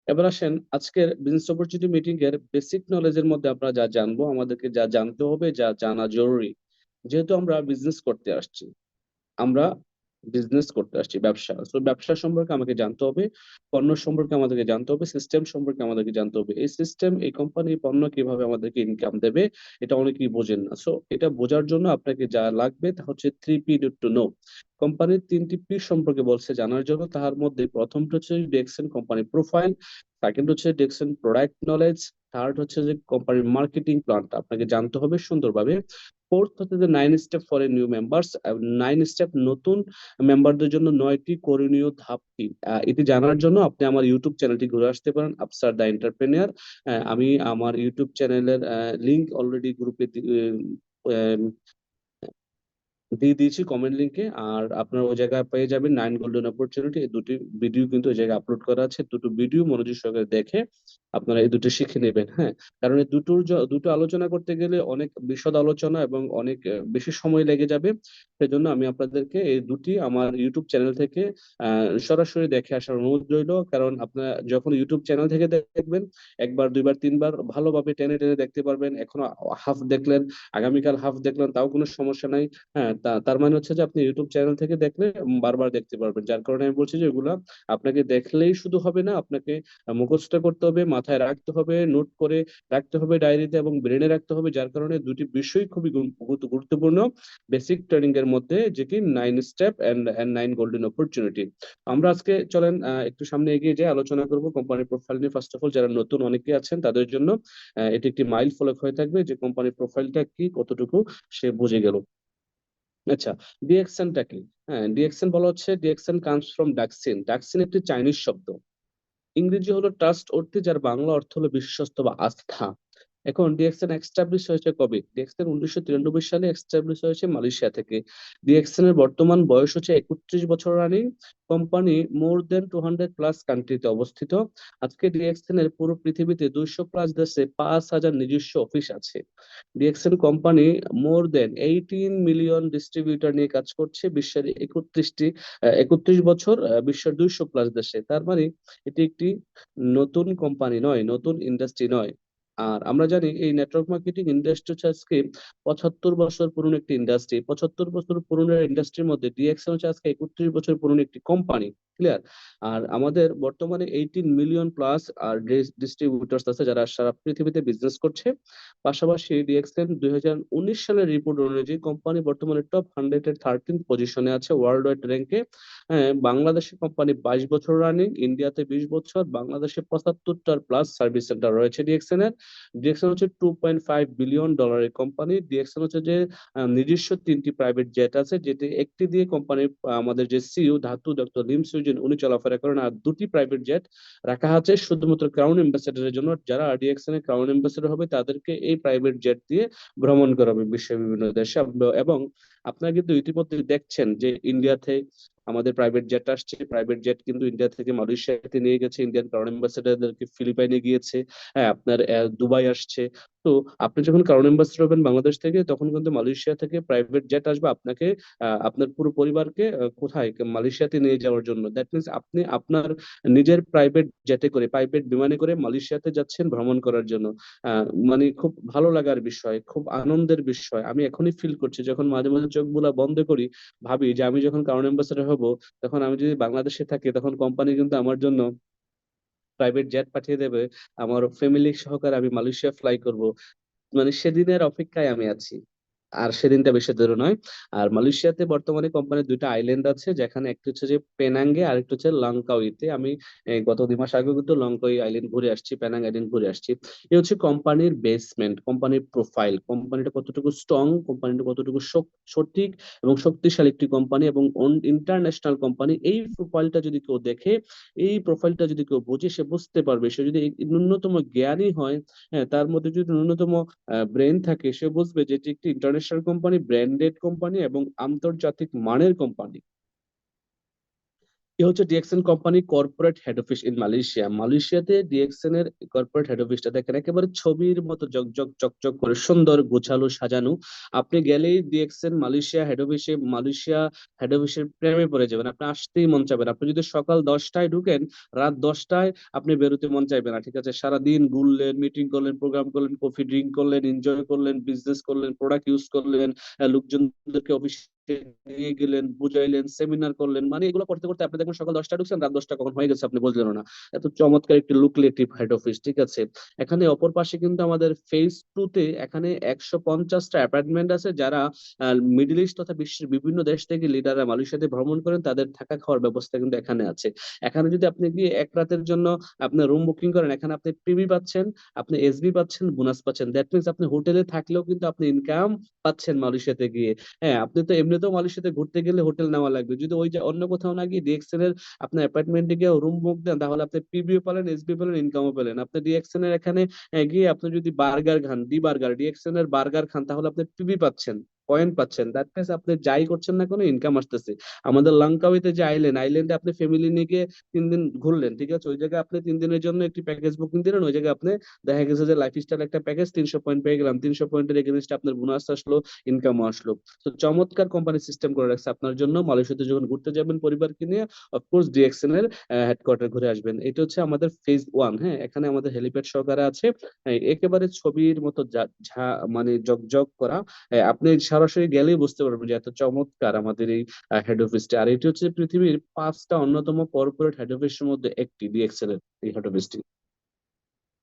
এবার আসেন আজকের বিজনেস অপরচুনিটি মিটিং এর বেসিক নলেজের মধ্যে আমরা যা জানবো, আমাদেরকে যা জানতে হবে, যা জানা জরুরি। যেহেতু আমরা বিজনেস করতে আসছি, আমরা বিজনেস করতে আসছি, ব্যবসা। তো ব্যবসা সম্পর্কে আমাকে জানতে হবে, পণ্য সম্পর্কে আমাদেরকে জানতে হবে, সিস্টেম সম্পর্কে আমাদেরকে জানতে হবে। এই সিস্টেম, এই কোম্পানি পণ্য কিভাবে আমাদেরকে ইনকাম দেবে, এটা অনেকেই বোঝেন না। সো এটা বোঝার জন্য আপনাকে যা লাগবে তা হচ্ছে 3P নিড টু নো। কোম্পানির 3টি পি সম্পর্কে বলছে জানার জন্য। তার মধ্যে প্রথমটা হচ্ছে ডিএক্সএন কোম্পানি প্রোফাইল, সেকেন্ড হচ্ছে ডিএক্সএন প্রোডাক্ট নলেজ, থার্ড হচ্ছে যে কোম্পানির মার্কেটিং প্ল্যানটা আপনাকে জানতে হবে সুন্দরভাবে। ফোর্থ হচ্ছে যে 9 step for a new members. 9 step নতুন মেম্বারদের জন্য 9টি করণীয় ধাপ কি। এটি জানার জন্য আপনি আমার ইউটিউব চ্যানেলটি ঘুরে আসতে পারেন, আফসার দা এন্টারপ্রেনিয়ার। আমি আমার ইউটিউব চ্যানেলের লিংক অলরেডি গ্রুপে দিয়ে দিয়েছি কমেন্ট লিঙ্কে। আর আপনারা ওই জায়গায় পেয়ে যাবেন 9 গোল্ডেন অপরচুনিটি। এই দুটি ভিডিও কিন্তু ওই জায়গায় আপলোড করা আছে। দুটো ভিডিও মনোযোগ সহকারে দেখে আপনারা এই দুটো শিখে নেবেন। হ্যাঁ, কারণ এই দুটো আলোচনা করতে গেলে অনেক বিশদ আলোচনা এবং অনেক বেশি সময় লেগে যাবে। সেজন্য আমি আপনাদেরকে এই দুটি আমার ইউটিউব চ্যানেল থেকে সরাসরি দেখে আসার অনুরোধ রইল। কারণ আপনারা যখন ইউটিউব চ্যানেল থেকে দেখবেন, একবার দুইবার তিনবার ভালোভাবে টেনে টেনে দেখতে পারবেন। এখনো হাফ দেখলেন, আগামীকাল হাফ দেখলেন, তাও কোনো সমস্যা নাই। হ্যাঁ, তার মানে হচ্ছে যে আপনি ইউটিউব চ্যানেল থেকে দেখলে বারবার দেখতে পারবেন। যার কারণে আমি বলছি যে এগুলা আপনাকে দেখলেই শুধু হবে না, আপনাকে মুখস্থ করতে হবে, মাথায় রাখতে হবে, নোট করে রাখতে হবে ডায়েরিতে এবং ব্রেনে রাখতে হবে। যার কারণে দুটি বিষয় খুবই গুরুত্বপূর্ণ বেসিক ট্রেনিং এর মধ্যে, যে কি 9 স্টেপ এন্ড 9 গোল্ডেন অপরচুনিটি। আমরা আজকে চলেন একটু সামনে এগিয়ে যাই, আলোচনা করব কোম্পানির প্রোফাইল নিয়ে। ফার্স্ট অফ অল, যারা নতুন অনেকে আছেন তাদের জন্য এটি একটি মাইল ফলক হয়ে থাকবে যে কোম্পানির প্রোফাইলটা কি, কতটুকু সে বুঝে গেল। আচ্ছা, ডিএক্সএনটা কি? হ্যাঁ, ডিএক্সএন বলা হচ্ছে ডিএক্সএন কামস ফ্রম ডাকসিন। ডাকসিন একটি চাইনিজ শব্দ, ইংরেজি হলো ট্রাস্ট অর্থে, যার বাংলা অর্থ হলো বিশ্বস্ত বা আস্থা। এখন ডিএক্সএন এস্টাবলিশ হয়েছে কবে? ডিএক্সএন 1993 সালে এস্টাবলিশ হয়েছে মালয়েশিয়া থেকে। ডিএক্সএন এর বর্তমান বয়স হচ্ছে 31 বছর রানিং। কোম্পানি মোর দেন 200+ কান্ট্রিতে অবস্থিত। আজকে ডিএক্সএন এর পুরো পৃথিবীতে 200+ দেশে 5,000 নিজস্ব অফিস আছে। ডিএক্সএন কোম্পানি মোর দেন 18 মিলিয়ন ডিস্ট্রিবিউটর নিয়ে কাজ করছে বিশ্বের 31 বছর, বিশ্বের 200+ দেশে। তার মানে এটি একটি নতুন কোম্পানি নয়, নতুন ইন্ডাস্ট্রি নয়। আর আমরা জানি এই নেটওয়ার্ক মার্কেটিং ইন্ডাস্ট্রি হচ্ছে আজকে 75 বছর পুরনো একটি ইন্ডাস্ট্রি। 75 বছর পুরনো ইন্ডাস্ট্রির মধ্যে ডিএক্সএন হচ্ছে আজকে 31 বছর পুরনো একটি কোম্পানি। ক্লিয়ার? আর আমাদের বর্তমানে 18 মিলিয়ন প্লাস আর ডিস্ট্রিবিউটার্স আছে যারা সারা পৃথিবীতে বিজনেস করছে। পাশাপাশি ডিএক্সএন 2019 সালের রিপোর্ট অনুযায়ী কোম্পানি বর্তমানে টপ 100 এর 13th পজিশনে আছে ওয়ার্ল্ড ওয়াইড র্যাঙ্কে। হ্যাঁ, বাংলাদেশে কোম্পানি 22 বছর রানিং, ইন্ডিয়াতে 20 বছর, বাংলাদেশে 75টার প্লাস সার্ভিস সেন্টার রয়েছে ডিএক্সএন এর। ডিএক্সএন হচ্ছে $2.5 বিলিয়ন কোম্পানি। ডিএক্সএন হচ্ছে যে নিজস্ব 3টি প্রাইভেট জেট আছে, যেটি একটি দিয়ে কোম্পানির আমাদের যে সিইও ধাতু ডক্টর লিম সুইজেন উনি চলাফেরা করেন। আর দুটি প্রাইভেট জেট রাখা আছে শুধুমাত্র ক্রাউন এম্বাসেডারের জন্য। যারা ডিএক্সএন এর ক্রাউন এম্বাসেডর হবে তাদেরকে এই প্রাইভেট জেট দিয়ে ভ্রমণ করাবে বিশ্বের বিভিন্ন দেশে। এবং আপনারা কিন্তু ইতিমধ্যে দেখছেন যে ইন্ডিয়াতে আমাদের প্রাইভেট জেট আসছে। প্রাইভেট জেট কিন্তু ইন্ডিয়া থেকে মালয়েশিয়াতে নিয়ে গেছে, ইন্ডিয়ান ক্রাউন এম্বাসেডারদেরকে ফিলিপাইনে গিয়েছে। হ্যাঁ, আপনার দুবাই আসছে। তো আপনি যখন ক্রাউন এম্বাসেডর হবেন বাংলাদেশ থেকে, তখন কিন্তু মালয়েশিয়া থেকে প্রাইভেট জেট আসবে আপনাকে, আপনার পুরো পরিবারকে কোথায়, মালয়েশিয়াতে নিয়ে যাওয়ার জন্য। দ্যাট মিনস আপনি আপনার নিজের প্রাইভেট জেটে করে, প্রাইভেট বিমানে করে মালয়েশিয়াতে যাচ্ছেন ভ্রমণ করার জন্য। মানে খুব ভালো লাগার বিষয়, খুব আনন্দের বিষয়। আমি এখনই ফিল করছি, যখন মাঝে মাঝে চোখগুলা বন্ধ করি, ভাবি যে আমি যখন ক্রাউন অ্যাম্বাসেডর হব, তখন আমি যদি বাংলাদেশে থাকি, তখন কোম্পানি কিন্তু আমার জন্য প্রাইভেট জেট পাঠিয়ে দেবে। আমার ফ্যামিলি সহকারে আমি মালয়েশিয়া ফ্লাই করব। মানে সেদিনের অপেক্ষায় আমি আছি। আর সেদিনটা বেশি দূরে নয়। আর মালয়েশিয়াতে বর্তমানে কোম্পানির দুইটা আইল্যান্ড আছে, যেখানে একটি হচ্ছে যে পেনাঙ্গে আর একটা হচ্ছে লাংকাউইতে। আমি গত 2 মাস আগে কিন্তু লংকাউই আইল্যান্ড ঘুরে আসছি, পেনাং আইল্যান্ড ঘুরে আসছি। এই হচ্ছে কোম্পানির বেসমেন্ট, কোম্পানির প্রোফাইল, কোম্পানিটা কতটুকু স্ট্রং, কোম্পানিটা কতটুকু সঠিক এবং শক্তিশালী একটি কোম্পানি এবং ইন্টারন্যাশনাল কোম্পানি। এই প্রোফাইলটা যদি কেউ দেখে, এই প্রোফাইলটা যদি কেউ বুঝে, সে বুঝতে পারবে। সে যদি ন্যূনতম জ্ঞানী হয়, হ্যাঁ, তার মধ্যে যদি ন্যূনতম ব্রেন থাকে, সে বুঝবে যে এটি একটি ইন্টারন্যাশনাল কোম্পানি, ব্র্যান্ডেড কোম্পানি এবং আন্তর্জাতিক মানের কোম্পানি। এ হচ্ছে DXN company corporate head office in Malaysia. মালয়েশিয়াতে ডিএক্সএন এর কর্পোরেট হেড অফিসটা দেখেন, একেবারে ছবির মতো জকজক চকচক করে সুন্দর গোছালো সাজানো। আপনি গেলেই ডিএক্সএন মালয়েশিয়া হেড অফিসে, মালয়েশিয়া হেড অফিসের প্রেমে পড়ে যাবেন, আপনি আসতেই মন চাইবে না। আপনি যদি সকাল 10টায় ঢুকেন, রাত 10টায় আপনি বেরোতে মন চাইবে না। ঠিক আছে, সারাদিন ঘুরলেন, মিটিং করলেন, প্রোগ্রাম করলেন, কফি ড্রিঙ্ক করলেন, এনজয় করলেন, বিজনেস করলেন, প্রোডাক্ট ইউজ করলেন, লোকজনদেরকে অফিস নিয়ে গেলেন, বুঝাইলেন, সেমিনার করলেন, মানে এগুলো করতে করতে আপনি দেখবেন সকাল 10টায় ঢুকছেন, রাত 10টা কখন হয়ে গেছে আপনি বুঝলেন না। এত চমৎকার একটি লুক্রেটিভ হেড অফিস। ঠিক আছে, এখানে অপর পাশে কিন্তু আমাদের ফেজ 2 তে এখানে 150টা অ্যাপার্টমেন্ট আছে, যারা মিডল ইস্ট তথা বিশ্বের বিভিন্ন দেশ থেকে লিডাররা মালয়েশিয়াতে ভ্রমণ করেন, তাদের থাকা খাওয়ার ব্যবস্থা কিন্তু এখানে আছে। এখানে যদি আপনি গিয়ে এক রাতের জন্য আপনার রুম বুকিং করেন, এখানে আপনি পিবি পাচ্ছেন, আপনি এসবি পাচ্ছেন, বোনাস পাচ্ছেন। দ্যাট মিনস আপনি হোটেলে থাকলেও কিন্তু আপনি ইনকাম পাচ্ছেন মালয়েশিয়াতে গিয়ে। হ্যাঁ, আপনি তো এমনিতেও মালয়েশিয়াতে ঘুরতে গেলে হোটেল নেওয়া লাগবে, যদি ওই যে অন্য কোথাও না গিয়ে ডিএক্সএন এর আপনার অ্যাপার্টমেন্টে গিয়ে রুম বুক দেন, তাহলে আপনি পিবিও পেলেন, এসবি পেলেন, ইনকামও পেলেন। আপনি ডিএক্সএন এর এখানে গিয়ে আপনি যদি বার্গার খান, ডিএক্সএন এর বার্গার খান, তাহলে আপনি পিবি পাচ্ছেন, পয়েন্ট পাচ্ছেন। দ্যাট মিনস আপনি যাই করছেন না কোনো ইনকাম আসতেছে। আমাদের লাঙ্কাউইতে যে আইল্যান্ডে আপনি ফ্যামিলি নিয়ে গিয়ে 3 দিন ঘুরলেন, ঠিক আছে, ওই জায়গায় আপনি 3 দিনের জন্য একটি প্যাকেজ বুকিং দিলেন, ওই জায়গায় আপনি দেখা গেছে যে লাইফস্টাইল একটা প্যাকেজ 300 পয়েন্ট পেয়ে গেলাম, 300 পয়েন্টের এগেনস্টে আপনার বোনাস আসলো, ইনকামও আসলো। তো চমৎকার কোম্পানি সিস্টেম করে রাখছে আপনার জন্য। মালয়েশিয়াতে যখন ঘুরতে যাবেন পরিবারকে নিয়ে, অফকোর্স ডিএক্সএন এর হেডকোয়ার্টার ঘুরে আসবেন। এটা হচ্ছে আমাদের ফেজ 1। হ্যাঁ, এখানে আমাদের হেলিপ্যাড সহকারে আছে। হ্যাঁ, একেবারে ছবির মতো মানে জকজক করা। হ্যাঁ, আপনি সরাসরি গেলেই বুঝতে পারবেন যে এত চমৎকার আমাদের এই হেড অফিসটা। আর এটি হচ্ছে পৃথিবীর 5টা অন্যতম কর্পোরেট হেড অফিসের মধ্যে একটি, ডিএক্সএন এর এই হেড অফিসটি।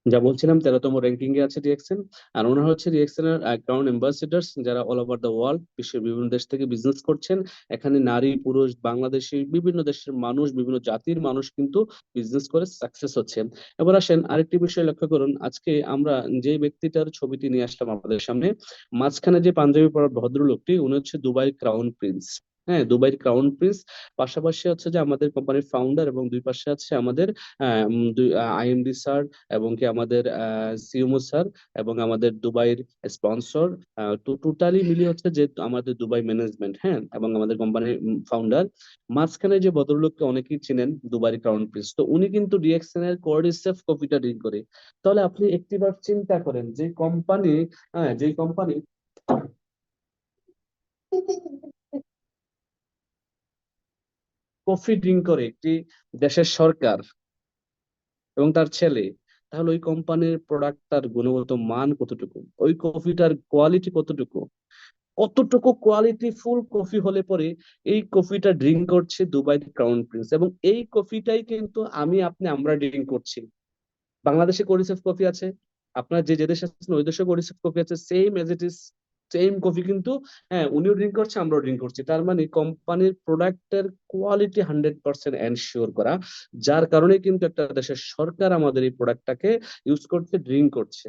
যা বলছিলাম, 13তম র্যাঙ্কিং এ আছে ডিএক্সএন। আর ওনারা হচ্ছে ডিএক্সএন এর ক্রাউন এম্বাসেডার্স, যারা অল ওভার দ্য ওয়ার্ল্ড, বিশ্বের বিভিন্ন দেশ থেকে বিজনেস করছেন। এখানে নারী পুরুষ বাংলাদেশি বিভিন্ন দেশের মানুষ, বিভিন্ন জাতির মানুষ কিন্তু বিজনেস করে সাকসেস হচ্ছে। এবার আসেন আরেকটি বিষয় লক্ষ্য করুন, আজকে আমরা যে ব্যক্তিটার ছবিটি নিয়ে আসলাম আমাদের সামনে, মাঝখানে যে পাঞ্জাবি পরা ভদ্রলোকটি, উনি হচ্ছে দুবাইয়ের ক্রাউন প্রিন্স। হ্যাঁ, দুবাইয়ের ক্রাউন প্রিন্স। পাশাপাশি হচ্ছে যে আমাদের কোম্পানির ফাউন্ডার, এবং দুই পাশে আছে আমাদের আইএমডি স্যার, এবং কি আমাদের সিএমও স্যার, এবং আমাদের দুবাইয়ের স্পন্সর। তো টোটালি মিলিয়ে হচ্ছে যে আমাদের দুবাই ম্যানেজমেন্ট, হ্যাঁ, এবং আমাদের কোম্পানির ফাউন্ডার। মাঝখানে যে ভদ্রলোককে অনেকেই চিনেন, দুবাই ক্রাউন প্রিন্স, তো উনি কিন্তু ডিএক্সএন এর কোর্ডিসেপ কফিটা ড্রিঙ্ক করে। তাহলে আপনি একটিবার চিন্তা করেন, যে কোম্পানি, হ্যাঁ, যে কোম্পানি কফি ড্রিঙ্ক করে একটি দেশের সরকার এবং তার ছেলে, তাহলে ওই কোম্পানির প্রোডাক্টটার গুণগত মান কতটুকু, ওই কফিটার কোয়ালিটি কতটুকু, কতটুকু কোয়ালিটি ফুল কফি হলে পরে এই কফিটা ড্রিঙ্ক করছে দুবাই ক্রাউন প্রিন্স, এবং এই কফিটাই কিন্তু আমি আপনি আমরা ড্রিঙ্ক করছি। বাংলাদেশে কোরিসেফ কফি আছে, আপনার যে যে দেশে আছেন ওই দেশে কোরিসেফ কফি আছে, same as it is, same coffee কিন্তু। হ্যাঁ, উনিও ড্রিঙ্ক করছে, আমরাও ড্রিঙ্ক করছি। তার মানে কোম্পানির প্রোডাক্টের কোয়ালিটি 100% এনশিওর করা, যার কারণে কিন্তু একটা দেশের সরকার আমাদের এই প্রোডাক্টটাকে ইউজ করছে, ড্রিঙ্ক করছে।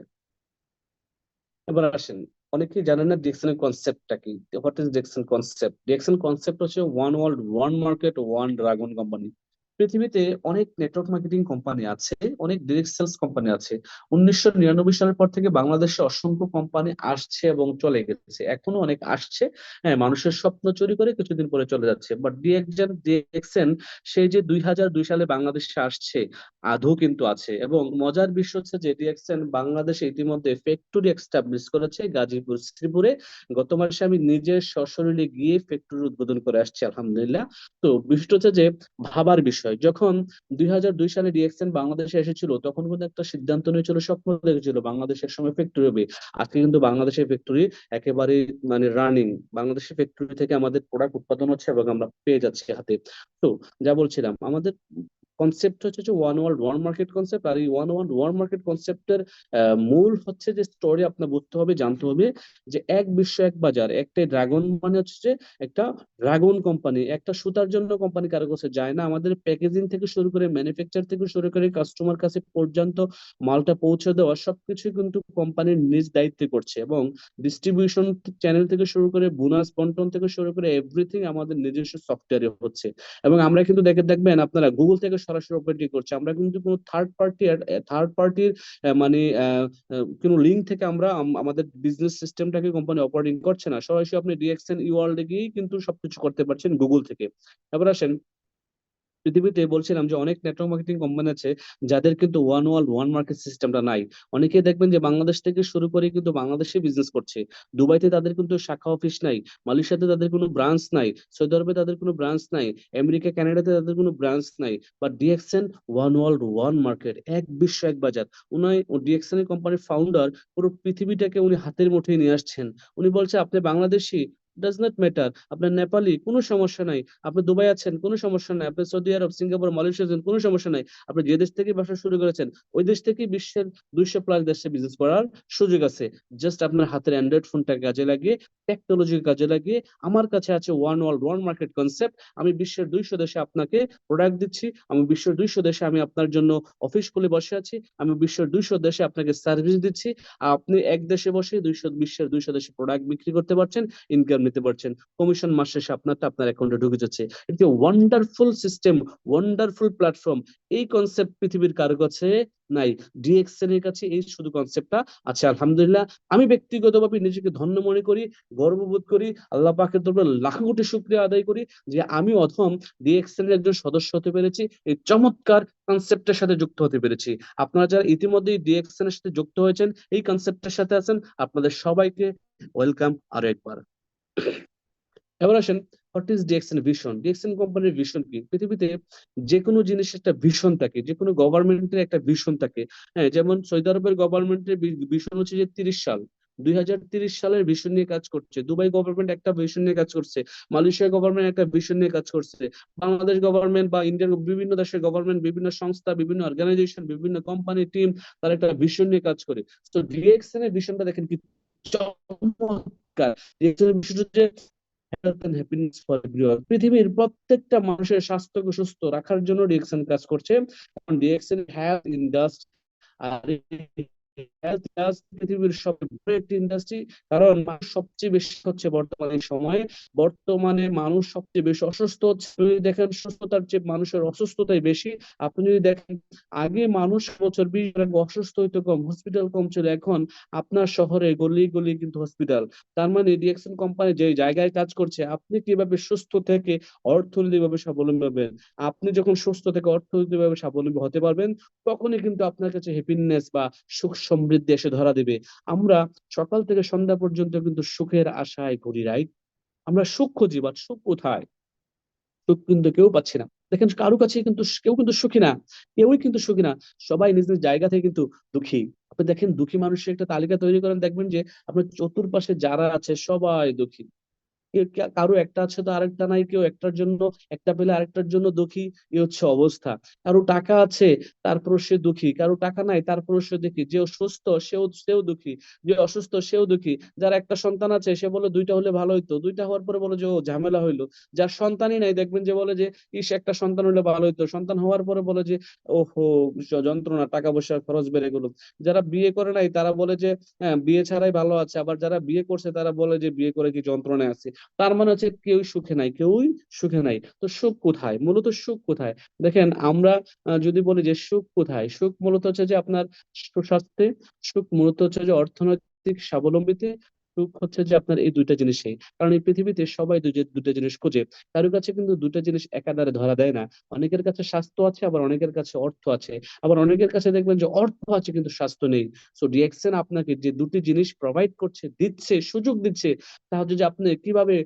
এবার আসেন, অনেকেই জানেন না ডিএক্সএন এর কনসেপ্টটা কি। What is DXN concept? DXN concept হচ্ছে one world, one market, one dragon company. পৃথিবীতে অনেক নেটওয়ার্ক মার্কেটিং কোম্পানি আছে, অনেক ডিরেক্ট সেলস কোম্পানি আছে। 1999 সালের পর থেকে বাংলাদেশে অসংখ্য কোম্পানি আসছে এবং চলে গেছে, এখনো অনেক আসছে। হ্যাঁ, মানুষের স্বপ্ন চুরি করে কিছুদিন পরে চলে যাচ্ছে, বাট ডিএক্সএন সেই যে 2002 সালে বাংলাদেশে আসছে, আদৌ কিন্তু আছে। এবং মজার বিষয় হচ্ছে যে ডিএক্সএন বাংলাদেশে ইতিমধ্যে ফ্যাক্টরি এস্টাবলিশ করেছে গাজীপুর, শ্রীপুরে। গত মাসে আমি নিজে সশরীরে গিয়ে ফ্যাক্টরি উদ্বোধন করে আসছি, আলহামদুলিল্লাহ। তো বিষয়টা হচ্ছে যে ভাবার বিষয়, যখন 2002 সালে ডিএক্সএন বাংলাদেশে এসেছিল, তখন কিন্তু একটা সিদ্ধান্ত নিয়েছিল, স্বপ্ন দেখেছিল বাংলাদেশের সময় ফ্যাক্টরি হবে। আজকে কিন্তু বাংলাদেশের ফ্যাক্টরি একেবারে মানে রানিং, বাংলাদেশের ফ্যাক্টরি থেকে আমাদের প্রোডাক্ট উৎপাদন হচ্ছে এবং আমরা পেয়ে যাচ্ছি হাতে। তো যা বলছিলাম, আমাদের কনসেপ্ট হচ্ছে যে one world one market concept. আর এই ওয়ান ওয়ার্ল্ড ওয়ান মার্কেট কনসেপ্টের মূল হচ্ছে যে স্টোরি আপনার বুঝতে হবে, জানতে হবে, যে এক বিশ্ব এক বাজার, একটা ড্রাগন মানে হচ্ছে যে একটা ড্রাগন কোম্পানি। একটা সুতার জন্য কোম্পানি কারো কাছে যায় না, আমাদের প্যাকেজিং থেকে শুরু করে ম্যানুফ্যাকচার থেকে শুরু করে কাস্টমার কাছে পর্যন্ত মালটা পৌঁছে দেওয়া সবকিছু কিন্তু কোম্পানির নিজ দায়িত্বে করছে। এবং ডিস্ট্রিবিউশন চ্যানেল থেকে শুরু করে বোনাস বন্টন থেকে শুরু করে এভরিথিং আমাদের নিজস্ব সফটওয়্যারে হচ্ছে। এবং আমরা কিন্তু দেখবেন আপনারা গুগল থেকে সরাসরি অপারেটিং করছে, আমরা কিন্তু কোনো থার্ড পার্টির মানে কোনো লিঙ্ক থেকে আমরা আমাদের বিজনেস সিস্টেমটাকে কোম্পানি অপারেটিং করছে না, সরাসরি আপনি ডিএক্সএন ই ওয়ার্ল্ডে গিয়েই কিন্তু সবকিছু করতে পারছেন গুগল থেকে। এবার আসেন, পৃথিবীতে বলছিলাম যে অনেক নেটওয়ার্ক মার্কেটিং কোম্পানি আছে যাদের কিন্তু ওয়ান ওয়ার্ল্ড ওয়ান মার্কেট সিস্টেমটা নাই। অনেকে দেখবেন যে বাংলাদেশ থেকে শুরু করে কিন্তু বাংলাদেশে বিজনেস করছে, দুবাইতে তাদের কিন্তু শাখা অফিস নাই, মালয়েশিয়াতে তাদের কোনো ব্রাঞ্চ নাই, সৌদি আরবে তাদের কোনো ব্রাঞ্চ নাই, আমেরিকা কানাডাতে তাদের কোনো ব্রাঞ্চ নাই। But DXN one world one market, এক বিশ্ব এক বাজার। উনি ডিএক্সএন কোম্পানির ফাউন্ডার পুরো পৃথিবীটাকে উনি হাতের মুঠোয় নিয়ে আসছেন। উনি বলছে আপনি বাংলাদেশি, ডাজ নট ম্যাটার, আপনার নেপালি কোনো সমস্যা নাই, আপনি দুবাই আছেন কোনো সমস্যা নাই, আপনি সৌদি আরব সিঙ্গাপুর মালয়েশিয়া আছেন কোনো সমস্যা নাই, আপনি যে দেশ থেকে ব্যবসা শুরু করেছেন ওই দেশ থেকে বিশ্বের 200+ দেশে বিজনেস করার সুযোগ আছে। জাস্ট আপনার হাতের অ্যান্ড্রয়েড ফোনটা কাজে লাগিয়ে, টেকনোলজি কাজে লাগিয়ে, আমার কাছে আছে one world one market concept, আমি বিশ্বের 200 দেশে আপনাকে প্রোডাক্ট দিচ্ছি, আমি বিশ্বের 200 দেশে আমি আপনার জন্য অফিস খুলে বসে আছি, আমি বিশ্বের 200 দেশে আপনাকে সার্ভিস দিচ্ছি, আর আপনি এক দেশে বসে বিশ্বের 200 দেশে প্রোডাক্ট বিক্রি করতে পারছেন, ইনকাম নিতে পারছেন, কমিশন মাস শেষে আপনারটা আপনার অ্যাকাউন্টে ঢুকে যাচ্ছে। এটা ওয়ান্ডারফুল সিস্টেম, ওয়ান্ডারফুল প্ল্যাটফর্ম। এই কনসেপ্ট পৃথিবীর কারো কাছে নাই, ডিএক্সএন এর কাছে এই শুধু কনসেপ্টটা আছে। আলহামদুলিল্লাহ, আমি ব্যক্তিগতভাবে নিজেকে ধন্য মনে করি, গর্ববোধ করি, আল্লাহ পাকের দরবারে লাখো কোটি শুকরিয়া আদায় করি যে আমি অথম ডিএক্সএন এর একজন সদস্য হতে পেরেছি, এই চমৎকার কনসেপ্টের সাথে যুক্ত হতে পেরেছি। আপনারা যারা ইতিমধ্যেই ডিএক্সএন এর সাথে যুক্ত হয়েছেন, এই কনসেপ্টের সাথে আছেন, আপনাদের সবাইকে ওয়েলকাম আরো একবার। এবার আসেন, what is DXN vision? DXN কোম্পানির ভিশন কি? পৃথিবীতে যে কোনো জিনিসের একটা ভিশন থাকে, যে কোনো গভর্নমেন্টের একটা ভিশন থাকে। হ্যাঁ, যেমন সৌদি আরবের গভর্নমেন্টের ভিশন হচ্ছে যে 30 সাল, 2030 সালের ভিশন নিয়ে কাজ করছে। দুবাই গভর্নমেন্ট একটা ভিশন নিয়ে কাজ করছে, মালয়েশিয়া গভর্নমেন্ট একটা ভিশন নিয়ে কাজ করছে, বাংলাদেশ গভর্নমেন্ট বা ইন্ডিয়ার বিভিন্ন দেশের গভর্নমেন্ট, বিভিন্ন সংস্থা, বিভিন্ন অর্গানাইজেশন, বিভিন্ন কোম্পানি টিম, তারা একটা ভিশন নিয়ে কাজ করে। তো ডিএক্সএন এর ভিশনটা দেখেন কি চমৎকার। ডিএক্সএন এর ভিশন হচ্ছে health and happiness for everyone. পৃথিবীর প্রত্যেকটা মানুষের স্বাস্থ্যকে সুস্থ রাখার জন্য ডিএক্সএন কাজ করছে। কারণ ডিএক্সএন হেলথ ইন্ডাস্ট্রি, আর পৃথিবীর সবচেয়ে বড় একটি ইন্ডাস্ট্রি। কারণ মানুষ সবচেয়ে বেশি হচ্ছে বর্তমানে সময়ে, বর্তমানে মানুষ সবচেয়ে বেশি অসুস্থ হচ্ছে। আপনি যদি দেখেন সুস্থতার চেয়ে মানুষের অসুস্থতাই বেশি। আপনি যদি দেখেন আগে মানুষ বছর 20 আগে অসুস্থ হইতো কম, হসপিটাল কম ছিল, এখন আপনার শহরে গলি গলি কিন্তু হসপিটাল। তার মানে ডিএক্সএন কোম্পানি যে জায়গায় কাজ করছে, আপনি কিভাবে সুস্থ থেকে অর্থনৈতিকভাবে স্বাবলম্বী হবেন, আপনি যখন সুস্থ থেকে অর্থনৈতিকভাবে স্বাবলম্বী হতে পারবেন, তখনই কিন্তু আপনার কাছে হ্যাপিনেস বা সুখ সমৃদ্ধি এসে ধরা দেবে। আমরা সকাল থেকে সন্ধ্যা পর্যন্ত কিন্তু সুখের আশায় ঘুরি, রাইট? আমরা সুখ খুঁজি, বাট সুখ কোথায়? সুখ কিন্তু কেউ পাচ্ছি না। দেখেন কারো কাছে কিন্তু কেউ কিন্তু সুখী না, কেউই কিন্তু সুখী না, সবাই নিজ নিজ জায়গা থেকে কিন্তু দুঃখী। আপনি দেখেন দুঃখী মানুষের একটা তালিকা তৈরি করেন, দেখবেন যে আপনার চতুর্পাশে যারা আছে সবাই দুঃখী। কারো একটা আছে তো আরেকটা নাই, কেউ একটার জন্য একটা পেলে আরেকটার জন্য দুঃখী, এই হচ্ছে অবস্থা। কারো টাকা আছে তারপর সে দুঃখী, কারো টাকা নাই তারপর সে দুঃখী, যে সুস্থ সেও সেও দুঃখী, যে অসুস্থ সেও দুঃখী। যার একটা সন্তান আছে সে বলে দুইটা হলে ভালো হইতো, দুইটা হওয়ার পরে বলে যে ও ঝামেলা হইলো। যার সন্তানই নাই দেখবেন যে বলে যে ইস একটা সন্তান হলে ভালো হইতো, সন্তান হওয়ার পরে বলে যে ওহো যন্ত্রণা, টাকা পয়সার খরচ বেড়ে গেল। যারা বিয়ে করে নাই তারা বলে যে হ্যাঁ বিয়ে ছাড়াই ভালো আছে, আবার যারা বিয়ে করছে তারা বলে যে বিয়ে করে কি যন্ত্রণায় আছে। তার মানে হচ্ছে কেউই সুখে নাই, কেউই সুখে নাই। তো সুখ কোথায়? মূলত সুখ কোথায়? দেখেন আমরা যদি বলি যে সুখ কোথায়, সুখ মূলত হচ্ছে যে আপনার সুস্বাস্থ্যে, সুখ মূলত হচ্ছে যে অর্থনৈতিক স্বাবলম্বীতে, সুখ হচ্ছে যে আপনার এই দুইটা জিনিসেই। কারণ এই পৃথিবীতে সবাই দুইটা জিনিস খোঁজে। কারোর কাছে কিন্তু দুইটা জিনিস একাধারে ধরা দেয় না। অনেকের কাছে স্বাস্থ্য আছে, আবার অনেকের কাছে অর্থ আছে, আবার অনেকের কাছে দেখবেন যে অর্থ আছে কিন্তু স্বাস্থ্য নেই। সো ডিএক্সএন আপনাকে যে দুটি জিনিস প্রোভাইড করছে, দিচ্ছে, সুযোগ দিচ্ছে, তা হচ্ছে যে আপনি কিভাবে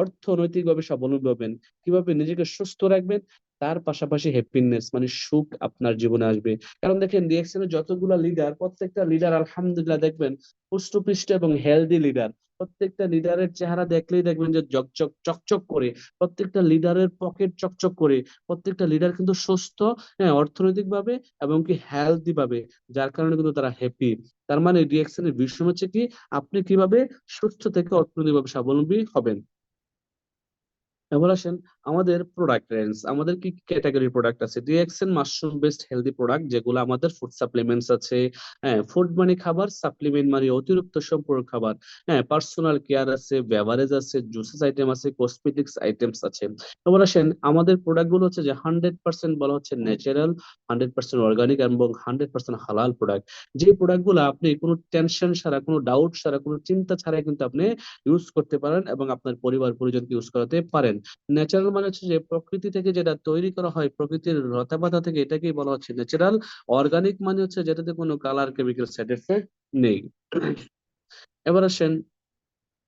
অর্থনৈতিকভাবে স্বাবলম্বী হবেন, কিভাবে নিজেকে সুস্থ রাখবেন, তার পাশাপাশি হ্যাপিনেস মানে সুখ আপনার জীবনে আসবে। কারণ দেখেন ডিএক্সএন এর যতগুলা লিডার, প্রত্যেকটা লিডার আলহামদুলিল্লাহ দেখবেন পুষ্টপুষ্ট এবং হেলদি লিডার। প্রত্যেকটা লিডারের চেহারা দেখলেই দেখবেন যে চকচক চকচক করে, প্রত্যেকটা লিডারের পকেট চকচক করে, প্রত্যেকটা লিডার কিন্তু সুস্থ, হ্যাঁ, অর্থনৈতিক ভাবে এবং কি হেলদি ভাবে, যার কারণে কিন্তু তারা হ্যাপি। তার মানে ডিএক্সএন এর বিষয় হচ্ছে কি, আপনি কিভাবে সুস্থ থেকে অর্থনৈতিকভাবে স্বাবলম্বী হবেন। এবার আসেন আমাদের প্রোডাক্ট রেঞ্জ, আমাদের কি ক্যাটাগরি প্রোডাক্ট আছে? DXN mushroom based healthy product, যেগুলো আমাদের ফুড সাপ্লিমেন্টস আছে। হ্যাঁ, ফুড মানে খাবার, সাপ্লিমেন্ট মানে অতিরিক্ত সম্পূরক খাবার। হ্যাঁ, পার্সোনাল কেয়ার আছে, বেভারেজ আছে, জুসেস আইটেম আছে, কসমেটিক্স আইটেমস আছে। এবার আসেন আমাদের প্রোডাক্ট গুলো হচ্ছে যে 100% বলা হচ্ছে ন্যাচারাল, 100% অর্গানিক এবং 100% হালাল প্রোডাক্ট। যে প্রোডাক্ট গুলো আপনি কোনো টেনশন ছাড়া, কোনো ডাউট ছাড়া, কোনো চিন্তা ছাড়াই কিন্তু আপনি ইউজ করতে পারেন এবং আপনার পরিবার পরিজনকে ইউজ করাতে পারেন। ন্যাচারাল মানে হচ্ছে যে প্রকৃতি থেকে যেটা তৈরি করা হয়, প্রকৃতির লতাপাতা থেকে, এটাকেই বলা হচ্ছে ন্যাচারাল। অর্গানিক মানে হচ্ছে যেটাতে কোনো কালার, কেমিক্যাল সাইড এফেক্ট নেই। এবার আসেন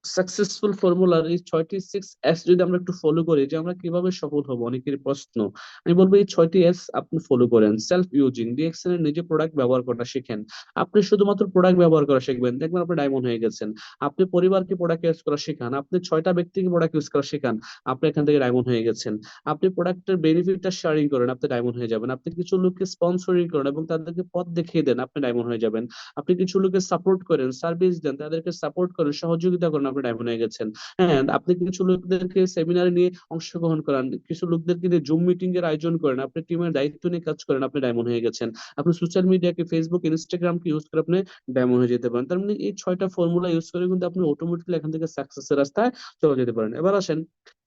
সাকসেসফুল ফর্মুলার এই 6টি 6 S যদি আমরা একটু ফলো করি, যে আমরা কিভাবে সফল হব, অনেকের প্রশ্ন। আমি বলবো এই 6টি S আপনি ফলো করেন। সেলফ ইউজিং, ডিএক্সএন এর নিজে প্রোডাক্ট ব্যবহার করা শিখেন। আপনি শুধুমাত্র প্রোডাক্ট ব্যবহার করা শিখবেন, দেখবেন আপনি ডায়মন্ড হয়ে গেছেন। আপনি পরিবারকে প্রোডাক্ট ইউজ করা শেখান, আপনি 6টা ব্যক্তিকে প্রোডাক্ট ইউজ করা শেখান, আপনি এখান থেকে ডায়মন্ড হয়ে গেছেন। আপনি প্রোডাক্টের বেনিফিটটা শেয়ারিং করেন, আপনি ডায়মন্ড হয়ে যাবেন। আপনি কিছু লোককে স্পন্সরিং করেন এবং তাদেরকে পথ দেখিয়ে দেন, আপনি ডায়মন্ড হয়ে যাবেন। আপনি কিছু লোকের সাপোর্ট করেন, সার্ভিস দেন, তাদেরকে সাপোর্ট করেন, সহযোগিতা করেন, আপনি ডায়মন্ড হয়ে গেছেন। হ্যাঁ, আপনি কিছু লোকদেরকে সেমিনারে নিয়ে অংশগ্রহণ করান, কিছু লোকদেরকে নিয়ে জুম মিটিং এর আয়োজন করেন, আপনি টিমের দায়িত্ব নিয়ে কাজ করেন, আপনি ডায়মন্ড হয়ে গেছেন। আপনি সোশ্যাল মিডিয়াকে, ফেসবুক, ইনস্টাগ্রামকে ইউজ করে আপনি ডায়মন্ড হয়ে যেতে পারেন। তার মানে এই 6টা ফর্মুলা ইউজ করে কিন্তু আপনি অটোমেটিক্যালি এখান থেকে সাকসেসের রাস্তায় চলে যেতে পারেন। এবার আসেন,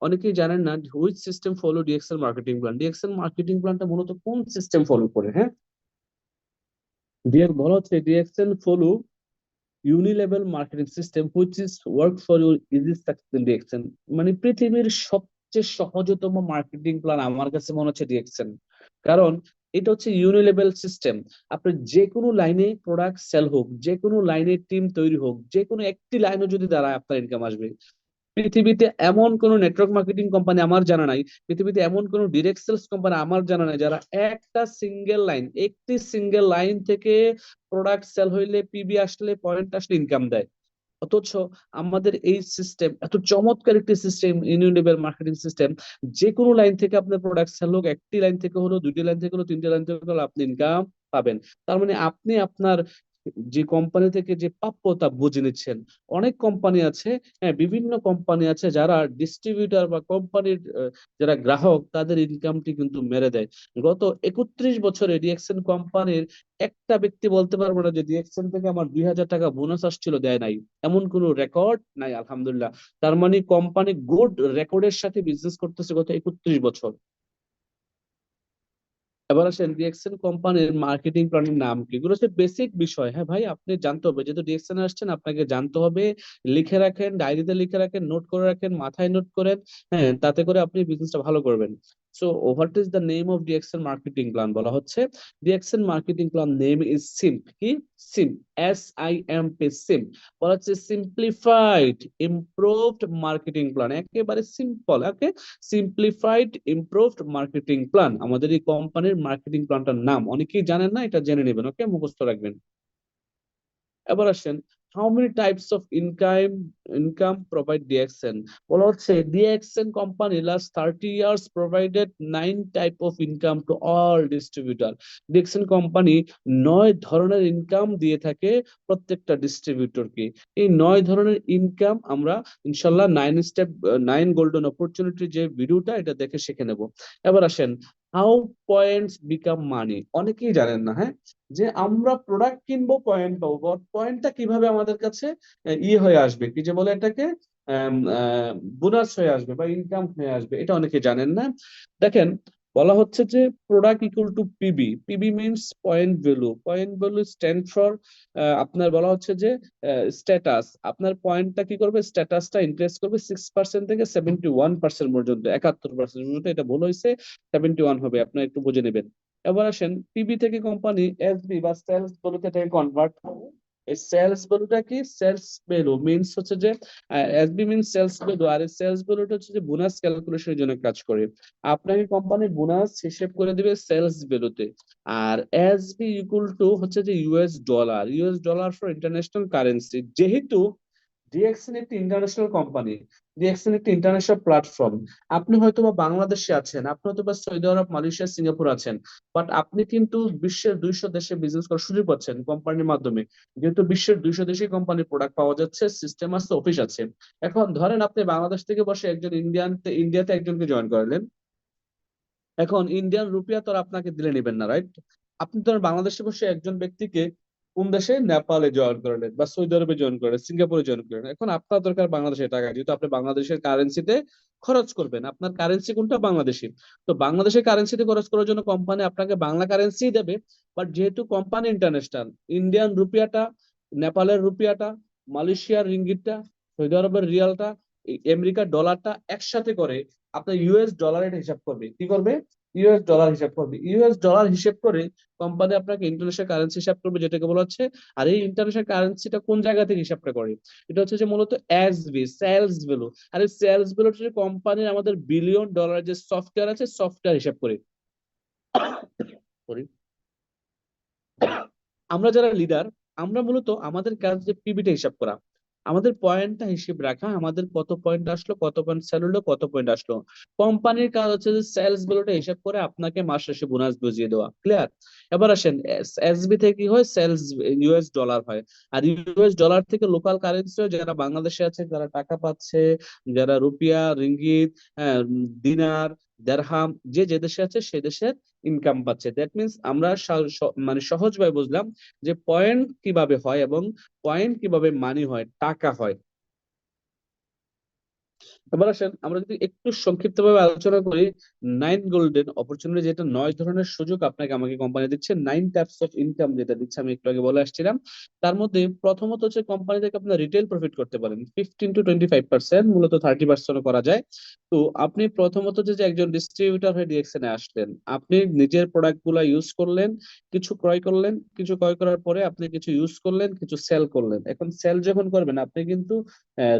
অনেকেই জানেন না which system follow DXL marketing plan. DXL marketing প্ল্যানটা মূলত কোন সিস্টেম ফলো করে? হ্যাঁ, বলা হচ্ছে DXL follow unilevel marketing system which is work for your easy success in DXN. মানে পৃথিবীর সবচেয়ে সহজতম মার্কেটিং প্ল্যান আমার কাছে মনে হচ্ছে ডিএক্সএন। কারণ এটা হচ্ছে ইউনিলেভেল সিস্টেম। আপনি যে কোনো লাইনে প্রোডাক্ট সেল হোক, যে কোনো লাইনে টিম তৈরি হোক, যে কোনো একটি লাইনও যদি দাঁড়ায়, আপনার ইনকাম আসবে। পৃথিবীতে এমন কোন নেটওয়ার্ক মার্কেটিং কোম্পানি আমার জানা নাই, পৃথিবীতে এমন কোন ডিরেক্ট সেলস কোম্পানি আমার জানা নাই, যারা একটি সিঙ্গেল লাইন থেকে প্রোডাক্ট সেল হইলে, পিবি আসলে, পয়েন্ট আসলে ইনকাম দেয়। অথচ আমাদের এই সিস্টেম এত চমৎকার একটি সিস্টেম, ইউনিলেভেল মার্কেটিং সিস্টেম। যে কোনো লাইন থেকে আপনার প্রোডাক্ট সেল হোক, একটি লাইন থেকে হলো, দুইটি লাইন থেকে হলো, তিনটি লাইন থেকে হলো, আপনি ইনকাম পাবেন। তার মানে আপনি আপনার যে কোম্পানি থেকে যে প্রাপ্যতা বুঝে নিচ্ছেন। অনেক কোম্পানি আছে, হ্যাঁ, বিভিন্ন কোম্পানি আছে যারা ডিস্ট্রিবিউটর বা কোম্পানির যারা গ্রাহক, তাদের ইনকামটি কিন্তু মেরে দেয়। গত 31 বছরে ডিএক্সএন কোম্পানির একটা ব্যক্তি বলতে পারবো না যে ডিএক্সএন থেকে আমার 2000 টাকা বোনাস আসছিল, দেয় নাই। এমন কোনো রেকর্ড নাই, আলহামদুলিল্লাহ। তার মানে কোম্পানি গুড রেকর্ডের সাথে বিজনেস করতেছে গত 31 বছর। এবার আসেন ডিএক্সএন কোম্পানির মার্কেটিং প্ল্যানের নাম কি, এগুলো হচ্ছে বেসিক বিষয়। হ্যাঁ ভাই, আপনি জানতে হবে, যেহেতু ডিএক্সএন আসছেন আপনাকে জানতে হবে। লিখে রাখেন, ডায়েরিতে লিখে রাখেন, নোট করে রাখেন, মাথায় নোট করেন। হ্যাঁ, তাতে করে আপনি বিজনেসটা ভালো করবেন। So what is the name of DXN marketing plan? বলা হচ্ছে DXN marketing plan name is SIM. কি? SIM, SIMP, SIM. বলা হচ্ছে সিম্পলিফাইড ইমপ্রুভড মার্কেটিং প্ল্যান, একেবারে simple. Okay, simplified improved marketing plan আমাদের এই কোম্পানির মার্কেটিং প্ল্যানটার নাম। অনেকেই জানেন না, এটা জেনে নেবেন। ওকে, মুখস্থ রাখবেন। এবার আসেন, how many types of income provide DXN? বলা হচ্ছে DXN company last 30 years provided 9 type of income to all distributor. DXN company 9 ধরনের ইনকাম দিয়ে থাকে প্রত্যেকটা ডিস্ট্রিবিউটরকে। এই 9 ধরনের ইনকাম আমরা ইনশাল্লাহ 9 গোল্ডেন অপরচুনিটি যে ভিডিওটা, এটা দেখে শিখে নেব। এবার আসেন, হাউ পয়েন্টস বিকাম মানি? অনেকেই জানেন না, হ্যাঁ, যে আমরা প্রোডাক্ট কিনবো, পয়েন্ট পাবো। পয়েন্টটা কিভাবে আমাদের কাছে হয়ে আসবে, কি যে বলে এটাকে, বোনাস হয়ে আসবে বা ইনকাম হয়ে আসবে, এটা অনেকে জানেন না। দেখেন, বলা হচ্ছে যে product equal to PB. PB means point value. Point value stand for, আপনার বলা হচ্ছে যে স্ট্যাটাস। আপনার পয়েন্টটা কি করবে, স্ট্যাটাসটা ইনক্রিজ করবে 6% থেকে 71% পর্যন্ত, 71% পর্যন্ত। এটা ভুল হয়েছে, 71 হবে, আপনার একটু বুঝে নেবেন। এবার আসেন, পিবি থেকে কোম্পানি এসবি বা সেলস ভ্যালুতে এটাকে কনভার্ট করে। এই সেলস ভ্যালুটা কি? সেলস ভ্যালু মিন্স হচ্ছে যে এসবি মিন্স সেলস ভ্যালু, আর এই সেলস ভ্যালুটা হচ্ছে যে বোনাস ক্যালকুলেশনের জন্য কাজ করে। আপনাকে কোম্পানি বোনাস হিসেব করে দিবে সেলস ভ্যালুতে। আর এসবি ইকুয়াল টু হচ্ছে যে US dollar. US dollar for international currency. যেহেতু ডিএক্সএন একটি ইন্টারন্যাশনাল কোম্পানি, ডিএক্সএন একটি ইন্টারন্যাশনাল প্ল্যাটফর্ম। আপনি হয়তো বা বাংলাদেশে আছেন, আপনি হয়তো বা সৌদি আরব, মালয়েশিয়া, সিঙ্গাপুর আছেন, বাট আপনি কিন্তু বিশ্বের 200 দেশে বিজনেস করার সুযোগ পাচ্ছেন কোম্পানির মাধ্যমে। যেহেতু বিশ্বের 200 দেশে কোম্পানির প্রোডাক্ট পাওয়া যাচ্ছে, সিস্টেম আছে, অফিস আছে। এখন ধরেন আপনি বাংলাদেশ থেকে বসে একজন ইন্ডিয়াতে একজনকে জয়েন করালেন। এখন ইন্ডিয়ান রুপিয়া তো আর আপনাকে দিলে নেবেন না, রাইট? আপনি ধরেন বাংলাদেশে বসে একজন ব্যক্তিকে কোন দেশে, নেপালে জয়েন করলেন বা সৌদি আরবে জয়েন করলেন, সিঙ্গাপুরে জয়েন করলেন। এখন আপনার দরকার বাংলাদেশের টাকা, যেহেতু আপনি বাংলাদেশের কারেন্সিতে খরচ করবেন। আপনার কারেন্সি কোনটা? বাংলাদেশি। তো বাংলাদেশের কারেন্সিতে খরচ করার জন্য কোম্পানি আপনাকে বাংলা কারেন্সি দেবে। বাট যেহেতু কোম্পানি ইন্টারন্যাশনাল, ইন্ডিয়ান রুপিয়াটা, নেপালের রুপিয়াটা, মালয়েশিয়ার রিঙ্গিটটা, সৌদি আরবের রিয়ালটা, এই আমেরিকার ডলারটা একসাথে করে আপনার ইউএস ডলারের হিসাব করবে। কি করবে? ইউএস ডলার হিসাব করবে। ইউএস ডলার হিসাব করে কোম্পানি আপনাকে ইন্টারন্যাশনাল কারেন্সি হিসাব করবে, যেটাকে বলা হচ্ছে। আর এই ইন্টারন্যাশনাল কারেন্সিটা কোন জায়গা থেকে হিসাবটা করে? এটা হচ্ছে যে মূলত এসবি, সেলস ভ্যালু। আর এই সেলস ভ্যালু হচ্ছে কোম্পানির আমাদের বিলিয়ন ডলার যে সফটওয়্যার আছে, সফটওয়্যার হিসাব করে। Sorry। আমরা যারা লিডার, আমরা মূলত আমাদের কাজ যে পিবিটা হিসাব করা, আমাদের পয়েন্টটা হিসেব রাখা, আমাদের কত পয়েন্ট আসলো, কত পয়েন্ট সেল হলো, কত পয়েন্ট আসলো। কোম্পানির কাজ হচ্ছে যে সেলস গুলোটা হিসাব করে আপনাকে মাস শেষে বোনাস বুঝিয়ে দেওয়া। ক্লিয়ার? এবার আসেন, এসবি থেকে কি হয়? সেলস ইউএস ডলার হয়। আর ইউএস ডলার থেকে লোকাল কারেন্সি হয়, যারা বাংলাদেশে আছে, যারা টাকা পাচ্ছে, যারা রুপিয়া, রিঙ্গিত, হ্যাঁ, দিনার, দেরহাম, যে যে দেশে আছে সে দেশের ইনকাম পাচ্ছে। দ্যাট মিনস আমরা মানে সহজভাবে বুঝলাম যে পয়েন্ট কিভাবে হয় এবং পয়েন্ট কিভাবে মানি হয়, টাকা হয়। এবার আসেন আমরা যদি একটু সংক্ষিপ্তভাবে আলোচনা করি, নাইন গোল্ডেন অপরচুনিটি, যেটা 9 ধরনের সুযোগ আপনাকে আমাকে কোম্পানি দিচ্ছে, 9 টাইপস অফ ইনকাম যেটা দিচ্ছে, আমি একটু আগে বলে আসছিলাম। তার মধ্যে প্রথমত হচ্ছে কোম্পানি থেকে আপনার রিটেল প্রফিট করতে পারেন 15 to 25%, মূলত 30% করা যায়। তো আপনি প্রথমত যে একজন ডিস্ট্রিবিউটর হয়ে ডিএক্সএন এ আসলেন, আপনি নিজের প্রোডাক্ট গুলা ইউজ করলেন, কিছু ক্রয় করলেন, কিছু ক্রয় করার পরে আপনি কিছু ইউজ করলেন, কিছু সেল করলেন। এখন সেল যখন করবেন আপনি কিন্তু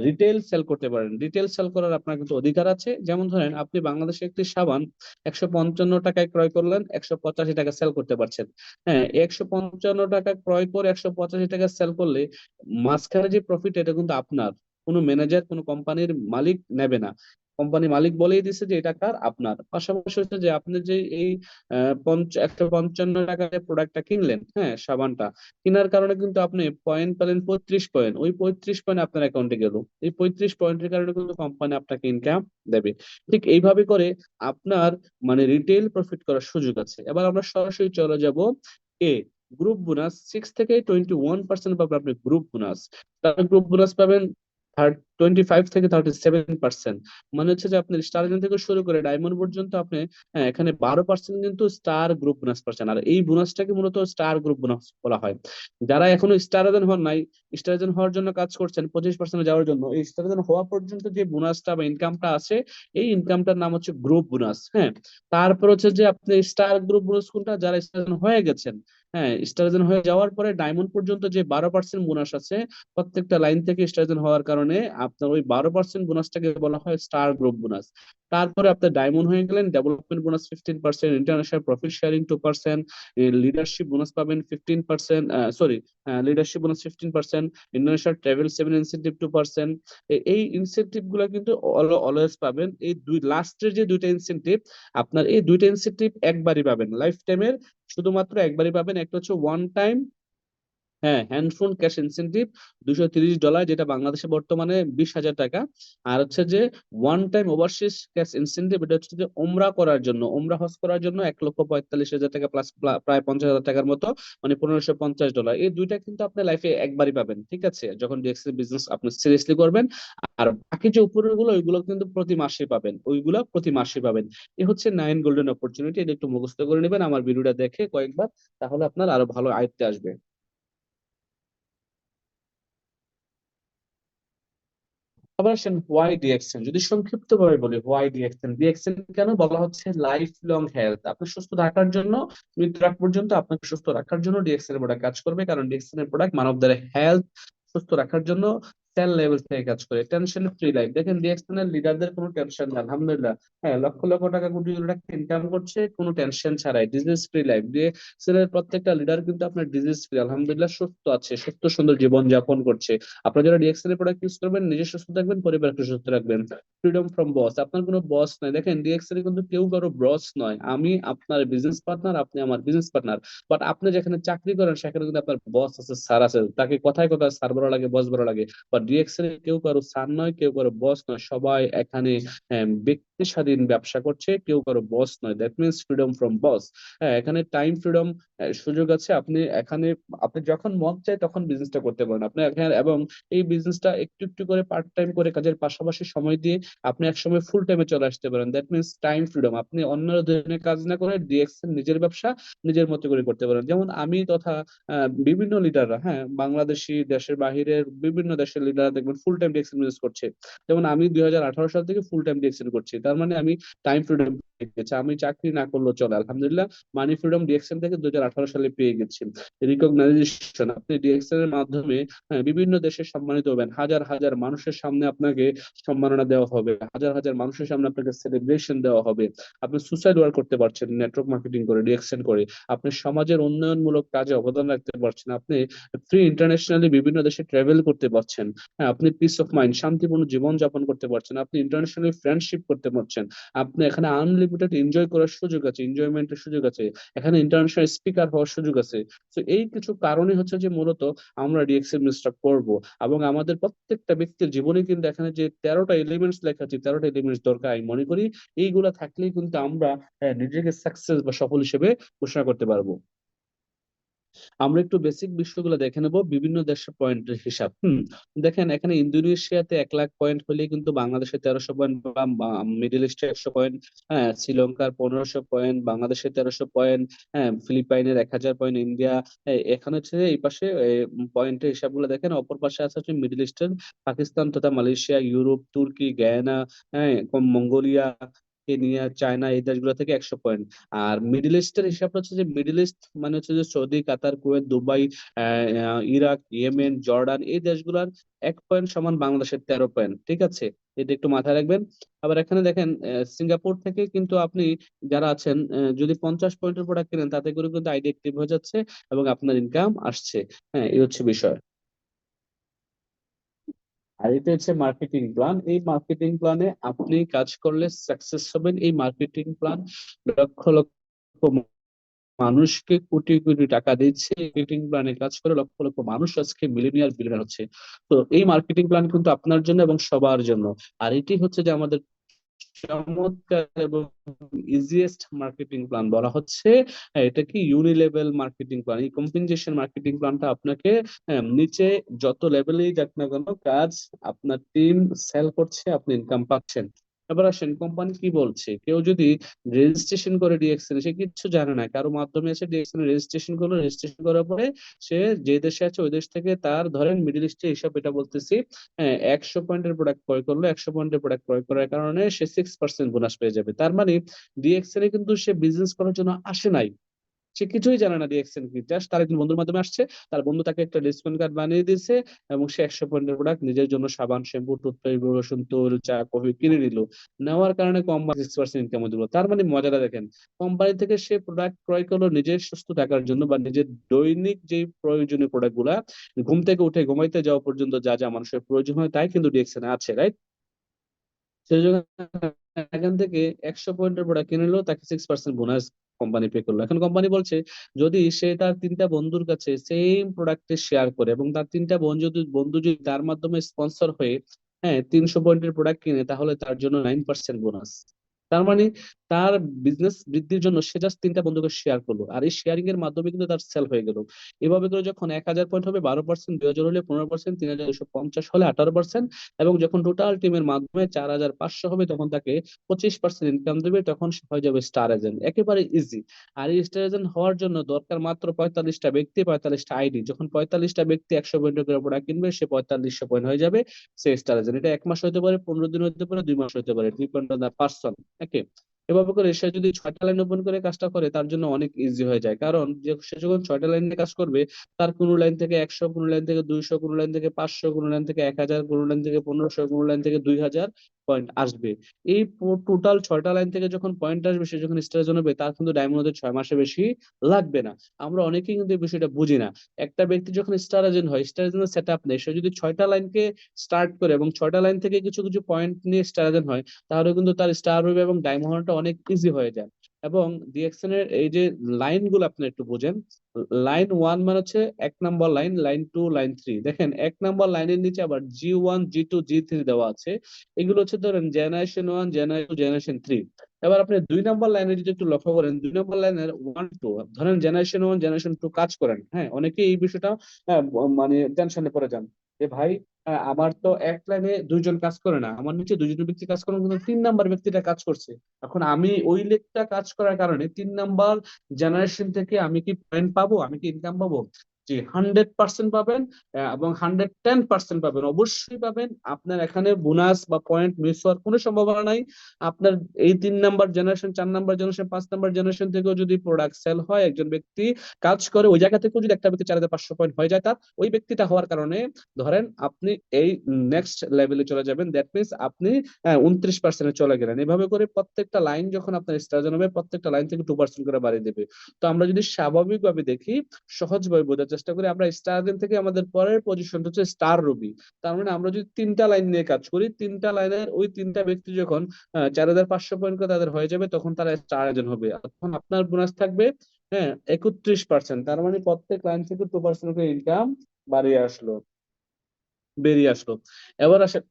রিটেল সেল করতে পারেন। রিটেল সেল করার আপনার কিন্তু অধিকার আছে। যেমন ধরেন আপনি বাংলাদেশে একটি সাবান 155 টাকায় ক্রয় করলেন, 185 টাকা সেল করতে পারছেন। হ্যাঁ, 155 টাকা ক্রয় করে 185 টাকা সেল করলে মাঝখানে যে প্রফিট, এটা কিন্তু আপনার, কোনো ম্যানেজার, কোনো কোম্পানির মালিক নেবে না। কোম্পানি মালিক বলেই দিচ্ছে যে এটা কার, আপনার। পাশাপাশি হচ্ছে যে আপনি যে এই 155 টাকায় প্রোডাক্টটা কিনলেন, হ্যাঁ, সাবানটা কেনার কারণে কিন্তু আপনি পয়েন্ট পেলেন 35 পয়েন্ট। ওই 35 পয়েন্ট আপনার অ্যাকাউন্টে গেল। এই 35 পয়েন্টের কারণে কিন্তু কোম্পানি আপনাকে ইনকাম দেবে। ঠিক এইভাবে করে আপনার মানে রিটেল প্রফিট করার সুযোগ আছে। এবার আমরা সরাসরি চলে যাব এ, গ্রুপ বোনাস। 6 থেকে 21% পাবেন আপনি গ্রুপ বোনাস। তার গ্রুপ বোনাস পাবেন 25 থেকে 37%। মানে হচ্ছে যে আপনি স্টার থেকে শুরু করে ডায়মন্ড পর্যন্ত আপনি, হ্যাঁ, এখানে 12% কিন্তু স্টার গ্রুপ বোনাস পাচ্ছেন। আর এই বোনাসটাকে মূলত স্টার গ্রুপ বোনাস বলা হয়। যারা এখনো স্টার এজেন্ট হন নাই, স্টার এজেন্ট হওয়ার জন্য কাজ করছেন 25% যাওয়ার জন্য, এই স্টার এজেন্ট হওয়া পর্যন্ত যে বোনাসটা বা ইনকামটা আছে, এই ইনকামটার নাম হচ্ছে গ্রুপ বোনাস। হ্যাঁ, তারপর হচ্ছে যে আপনি স্টার গ্রুপ বোনাস কোনটা, যারা স্টার এজেন্ট হয়ে গেছেন, হ্যাঁ, স্টার এজেন্ট হয়ে যাওয়ার পরে ডায়মন্ড পর্যন্ত যে 12% বোনাস আছে, প্রত্যেকটা লাইন থেকে স্টার এজেন্ট হওয়ার কারণে আপনার ওই 12% বোনাসটাকে বলা হয় স্টার গ্রুপ বোনাস। তারপরে আপনি ডায়মন্ড হয়ে গেলেন, development bonus 15%, international profit sharing 2%, leadership bonus পাবেন 15%, sorry, leadership bonus 15%, international travel 7 incentive 2%। এই ইনসেন্টিভ গুলো কিন্তু অলওয়েজ পাবেন। এই দুই লাস্টের যে দুইটা ইনসেন্টিভ, আপনার এই দুইটা ইনসেন্টিভ একবারই পাবেন, লাইফ টাইমের শুধুমাত্র একবারই পাবেন। একটা হচ্ছে ওয়ান টাইম, হ্যাঁ, হ্যান্ডফোন ক্যাশ ইনসেনটিভ $230, যেটা বাংলাদেশে বর্তমানে 20,000 টাকা। আর হচ্ছে যে one time overseas cash incentive, এটা হচ্ছে যে ওমরা করার জন্য, ওমরা হজ করার জন্য 1,45,000 টাকা প্লাস প্রায় 50,000 টাকার মতো, মানে $1,550। এই দুইটা কিন্তু আপনি লাইফে একবারই পাবেন, ঠিক আছে, যখন ডিএক্সএল বিজনেস আপনি সিরিয়াসলি করবেন। আর বাকি যে উপরের গুলো, ওইগুলো কিন্তু প্রতি মাসে পাবেন, ওইগুলো প্রতি মাসে পাবেন। এই হচ্ছে 9 গোল্ডেন অপরচুনিটি। এটা একটু মুখস্থ করে নেবেন আমার ভিডিওটা দেখে কয়েকবার, তাহলে আপনার আরো ভালো আয়ত্তে আসবে। আবার আসেন হোয়াই ডিএক্সএন, যদি সংক্ষিপ্ত ভাবে বলি, হোয়াই ডিএক্সএন, ডিএক্সএন কেন বলা হচ্ছে? লাইফ লং হেলথ, আপনি সুস্থ থাকার জন্য, মৃত্যুর আগ পর্যন্ত আপনাকে সুস্থ রাখার জন্য ডিএক্সএন এর প্রোডাক্ট কাজ করবে। কারণ ডিএক্সএন এর প্রোডাক্ট মানবদের হেলথ সুস্থ রাখার জন্য সেল লেভেল থেকে কাজ করে। টেনশন ফ্রি লাইফ, দেখেন ডিএক্সএন এর লিডারদের কোনো টেনশন নেই, আলহামদুলিল্লাহ। হ্যাঁ, লক্ষ লক্ষ টাকা, কোটি কোটি টাকা ইনকাম করছে কোনো টেনশন ছাড়াই। ডিজিজ ফ্রি লাইফ, ডিএক্সএন এর প্রত্যেকটা লিডার কিন্তু আপনার ডিজিজ ফ্রি, আলহামদুলিল্লাহ, সুস্থ আছে, সুস্থ সুন্দর জীবন যাপন করছে। আপনারা যারা ডিএক্সএল এর প্রোডাক্ট ইউজ করবেন, নিজে সুস্থ থাকবেন, পরিবারকে সুস্থ রাখবেন। ফ্রিডম ফ্রম বস, আপনার কোনো বস নাই। দেখেন ডিএক্সএল এ কিন্তু কেউ কারো বস নয়। আমি আপনার বিজনেস পার্টনার, আপনি আমার বিজনেস পার্টনার। বাট আপনি যেখানে চাকরি করেন সেখানে কিন্তু আপনার বস আছে, স্যার আছে, তাকে কথায় কথায় স্যার বলা লাগে, বস বলা লাগে। বাট ডিএক্সএল এ কেউ কারো স্যার নয়, কেউ কারো বস নয়, সবাই এখানে ব্যক্তি স্বাধীন ব্যবসা করছে, কেউ কারো বস নয়। দ্যাট মিনস ফ্রিডম ফ্রম বস। হ্যাঁ, এখানে টাইম ফ্রিডম সুযোগ আছে। আপনি এখানে, আপনি যখন মন চায় তখন বিজনেসটা করতে পারেন আপনি এখানে। এবং এই বিজনেসটা একটু একটু করে পার্ট টাইম করে কাজের পাশাপাশি সময় দিয়ে আপনি একসময় ফুল টাইমে চলে আসতে পারেন। That means time freedom. আপনি অন্যের অধীনে কাজ না করে ডিএক্সএল নিজের ব্যবসা নিজের মতো করে করতে পারেন। যেমন আমি তথা বিভিন্ন লিডাররা, হ্যাঁ, বাংলাদেশি, দেশের বাহিরের বিভিন্ন দেশের লিডার দেখবেন ফুল টাইম ডিএক্সএন বিজনেস করছে। যেমন আমি 2018 সাল থেকে ফুল টাইম ডিএক্সএন করছি, তার মানে আমি টাইম ফ্রিডম পেয়ে গেছি। আমি চাকরি না করলেও চলে, আলহামদুলিল্লাহ মানি ফ্রিডম ডিএক্সএন থেকে 2018 সালে পেয়ে গেছি। রিকগনাইজেশন আপনি ডিএক্সএন এর মাধ্যমে বিভিন্ন দেশে সম্মানিত হবেন, হাজার হাজার মানুষের সামনে আপনাকে সম্মাননা দেওয়া হবে, হাজার হাজার মানুষের সামনে আপনাকে সেলিব্রেশন দেওয়া হবে। আপনি সুসাইড ওয়ার্ক করতে পারছেন নেটওয়ার্ক মার্কেটিং করে, ডিএক্সএন করে। আপনি সমাজের উন্নয়নমূলক কাজে অবদান রাখতে পারছেন, আপনি ফ্রি ইন্টারন্যাশনালি বিভিন্ন দেশে ট্রাভেল করতে পারছেন। হ্যাঁ, আপনি পিস অফ মাইন্ড শান্তিপূর্ণ জীবন যাপন করতে পারছেন, আপনি ইন্টারন্যাশনালি ফ্রেন্ডশিপ করতে পারছেন। আপনি এখানে আনলিমিটেড এনজয় করার সুযোগ আছে, এনজয়মেন্টের সুযোগ আছে, এখানে ইন্টারন্যাশনাল স্পিকার হওয়ার সুযোগ আছে। তো এই কিছু কারণে হচ্ছে যে মূলত আমরা ডিএক্সএন বিজনেসটা করব। এবং আমাদের প্রত্যেকটা ব্যক্তির জীবনে কিন্তু এখানে যে 13টা এলিমেন্টস লেখা আছে, 13টা এলিমেন্টস দরকার আমি মনে করি। এইগুলা থাকলেই কিন্তু আমরা নিজেকে সাকসেস বা সফল হিসেবে ঘোষণা করতে পারবো। আমরা একটু বেসিক বিষয়গুলো দেখে নেব, বিভিন্ন দেশের পয়েন্টের হিসাব। দেখেন এখানে ইন্দোনেশিয়াতে 1 লাখ পয়েন্ট হলে কিন্তু বাংলাদেশে 1300 পয়েন্ট, বা মিডল ইস্টে 100 পয়েন্ট, হ্যাঁ শ্রীলঙ্কার 1500 পয়েন্ট, বাংলাদেশে 1300 পয়েন্ট, হ্যাঁ ফিলিপাইনের 1000 পয়েন্ট, ইন্ডিয়া। এখানে হচ্ছে এই পাশে পয়েন্টের হিসাবগুলো দেখেন, অপর পাশে আছে হচ্ছে মিডল ইস্টার্ন পাকিস্তান তথা মালয়েশিয়া, ইউরোপ, তুর্কি, গায়ানা, হ্যাঁ মঙ্গোলিয়া, কেনিয়া, চায়না, এই দেশগুলো থেকে 100 পয়েন্ট। আর মিডল ইস্টের হিসাবটা হচ্ছে যে মিডল ইস্ট মানে হচ্ছে যে Saudi, Qatar, Kuwait, Dubai, Iraq, Yemen, Jordan, এই দেশগুলোর 1 পয়েন্ট সমান বাংলাদেশের 13 পয়েন্ট। ঠিক আছে, এটা একটু মাথায় রাখবেন। আবার এখানে দেখেন সিঙ্গাপুর থেকে কিন্তু আপনি যারা আছেন, যদি 50 পয়েন্টের প্রোডাক্ট কিনেন তাতে করে কিন্তু আইডি অ্যাক্টিভ হয়ে যাচ্ছে এবং আপনার ইনকাম আসছে। হ্যাঁ, এই হচ্ছে বিষয়। আর এটা হচ্ছে মার্কেটিং প্ল্যান। এই মার্কেটিং প্ল্যানে আপনি কাজ করলে সাকসেস হবেন। এই মার্কেটিং প্ল্যান লক্ষ লক্ষ মানুষকে কোটি কোটি টাকা দিচ্ছে, মার্কেটিং প্ল্যানে কাজ করে লক্ষ লক্ষ মানুষ আজকে মিলিনিয়ার বিলিয়নার হচ্ছে। তো এই মার্কেটিং প্ল্যান কিন্তু আপনার জন্য এবং সবার জন্য। আর এটি হচ্ছে যে আমাদের চমৎকার এবং ইজিয়েস্ট মার্কেটিং প্ল্যান বলা হচ্ছে। এটা কি ইউনিলেভেল মার্কেটিং প্ল্যান। এই কম্পেনসেশন মার্কেটিং প্ল্যানটা আপনাকে নিচে যত লেভেলেই যাক না কেন কাজ, আপনার টিম সেল করছে, আপনি ইনকাম পাচ্ছেন। এবার আসেন কোম্পানি কি বলছে। কেউ যদি রেজিস্ট্রেশন করে ডিএক্সএন, সে কিছু জানে না, কারো মাধ্যমে এসে ডিএক্সএন রেজিস্ট্রেশন করলো, রেজিস্ট্রেশন করার পরে সে যে দেশে আছে ওই দেশ থেকে তার ধরেন মিডল ইস্টে হিসাব এটা বলতেছি, হ্যাঁ 100 পয়েন্টের প্রোডাক্ট ক্রয় করলো, 100 পয়েন্টের প্রোডাক্ট ক্রয় করার কারণে সে 6% বোনাস পেয়ে যাবে। তার মানে ডিএক্সএল এ কিন্তু সে বিজনেস করার জন্য আসে নাই, সে কিছুই জানে না ডিএক্সএন কি, জাস্ট তার একজন বন্ধুর মাধ্যমে আসছে, তার বন্ধু তাকে একটা ডিসকাউন্ট কার্ড বানিয়ে দিয়েছে এবং সে 100 পয়েন্টের প্রোডাক্ট নিজের জন্য সাবান, শ্যাম্পু, টুথপেস্ট, রসুন তেল, চা, কফি কিনে নিল। নেওয়ার কারণে কোম্পানি 6% ইনকাম দিল। তার মানে মজাটা দেখেন, কোম্পানি থেকে সে প্রোডাক্ট ক্রয় করলো নিজের সুস্থ থাকার জন্য বা নিজের দৈনিক যে প্রয়োজনীয় প্রোডাক্ট গুলা, ঘুম থেকে উঠে ঘুমাইতে যাওয়া পর্যন্ত যা যা মানুষের প্রয়োজন হয় তাই কিন্তু ডিএক্সএন আছে, রাইট? সেই জন্য এখান থেকে 100 পয়েন্টের প্রোডাক্ট কিনে নিলো, তাকে 6% বোনাস কোম্পানি পে করলো। এখন কোম্পানি বলছে যদি সে তার 3টা বন্ধুর কাছে সেম প্রোডাক্টে শেয়ার করে এবং তার 3টা বন্ধু যদি তার মাধ্যমে স্পন্সর হয়ে, হ্যাঁ 300 পয়েন্টের প্রোডাক্ট কিনে, তাহলে তার জন্য 9% বোনাস। তার মানে তার বিজনেস বৃদ্ধির জন্য সে জাস্ট 3টা বন্ধুকে শেয়ার করলো, আর এই শেয়ারিং এর মাধ্যমে কিন্তু তার সেল হয়ে গেল। এভাবে করে যখন 1000 পয়েন্ট হবে 12%, 2000 হলে 15%, 3250 হলে 18%, এবং যখন টোটাল টিমের মাধ্যমে 4500 হবে তখন তাকে 25% ইনকাম দেবে, তখন সে হয়ে যাবে স্টার এজেন্ট। একেবারে ইজি। আর এই স্টার এজেন্ট হওয়ার জন্য দরকার মাত্র 45টা ব্যক্তি, 45টা আইডি। যখন 45টা ব্যক্তি 100 পয়েন্টের করে প্রোডাক্ট কিনবে, সে 4500 পয়েন্ট হয়ে যাবে, সে স্টার এজেন্ট। এটা 1 মাস হতে পারে, 15 দিন হতে পারে, 2 মাস হতে পারে, ডিপেন্ড অন দা পার্সন। ওকে, এভাবে করে সে যদি 6টা লাইন ওপেন করে কাজটা করে তার জন্য অনেক ইজি হয়ে যায়। কারণ যে সে যখন 6টা লাইন নিয়ে কাজ করবে, তার কোনো লাইন থেকে 100, কোনো লাইন থেকে 200, কোনো লাইন থেকে 500, কোনো লাইন থেকে 1000, কোনো লাইন থেকে 1500, কোনো লাইন থেকে 2000 পয়েন্ট আসবে। এই টোটাল 6টা লাইন থেকে যখন পয়েন্ট আসবে, সে যখন স্টার হবে, তার কিন্তু ডায়মন্ড হতে 6 মাসে বেশি লাগবে না। আমরা অনেকেই কিন্তু এই বিষয়টা বুঝি না। একটা ব্যক্তি যখন স্টার এজেন্ট হয়, স্টার এজেন্টের সেট আপ নেই, সে যদি 6টা লাইনকে স্টার্ট করে এবং 6টা লাইন থেকে কিছু কিছু পয়েন্ট নিয়ে স্টার এজেন্ট হয়, তাহলে কিন্তু তার স্টার হবে এবং ডায়মন্ডটা অনেক ইজি হয়ে যায়। এবং ডিএক্সএন এর এই যে লাইন গুলো আপনি একটু বোঝেন। লাইন 1 মানে হচ্ছে 1 নম্বর লাইন, লাইন 2, লাইন 3। দেখেন 1 নম্বর লাইনের নিচে আবার G1, G2, G3 দেওয়া আছে। এগুলো হচ্ছে ধরেন জেনারেশন 1, জেনারেশন 2, জেনারেশন 3। এবার আপনি 2 নম্বর লাইনে যদি একটু লক্ষ্য করেন, 2 নম্বর লাইনের 1, 2, ধরেন জেনারেশন 1, জেনারেশন 2 কাজ করেন, হ্যাঁ অনেকে এই বিষয়টা মানে টেনশনে পড়ে যান যে ভাই, আমার তো এক লাইনে 2 জন কাজ করে না, আমার নিচে 2 জন ব্যক্তি কাজ করেন, কিন্তু 3 নম্বর ব্যক্তিটা কাজ করছে। এখন আমি ওই লেগটা কাজ করার কারণে 3 নম্বর জেনারেশন থেকে আমি কি পয়েন্ট পাবো, আমি কি ইনকাম পাবো? জি 100% পাবেন, এবং 110% পাবেন, অবশ্যই পাবেন। আপনার এখানে বোনাস বা পয়েন্ট মিস হওয়ার কোনো সম্ভাবনা নাই। আপনার এই 3 number generation, 4 number generation, 5 number generation থেকেও যদি প্রোডাক্ট সেল হয়, একজন ব্যক্তি কাজ করে ওই জায়গা থেকেও যদি একটা ব্যক্তি 4,500 পয়েন্ট হয়ে যায়, তার ওই ব্যক্তিটা হওয়ার কারণে ধরেন আপনি এই নেক্সট লেভেলে চলে যাবেন। দ্যাট মিনস আপনি 29% চলে গেলেন। এভাবে করে প্রত্যেকটা লাইন যখন আপনার স্টার হবে, প্রত্যেকটা লাইন থেকে 2% করে বাড়িয়ে দেবে। তো আমরা যদি স্বাভাবিকভাবে দেখি, সহজভাবে বোঝার চেষ্টা করি, আমরা স্টার গেম থেকে আমাদের পরের পজিশনটা হচ্ছে স্টার রবি। তার মানে আমরা যদি 3টা লাইন নিয়ে কাজ করি, 3টা লাইনের ওই 3টা ব্যক্তি যখন 4,500 পয়েন্ট করে তাদের হয়ে যাবে, তখন তারা স্টার এজেন্ট হবে। তখন আপনার বোনাস থাকবে 31%। তার মানে প্রত্যেক লাইন থেকে 2% করে ইনকাম বাড়িয়ে আসলো, বেরিয়ে আসলো। এবার আসেন,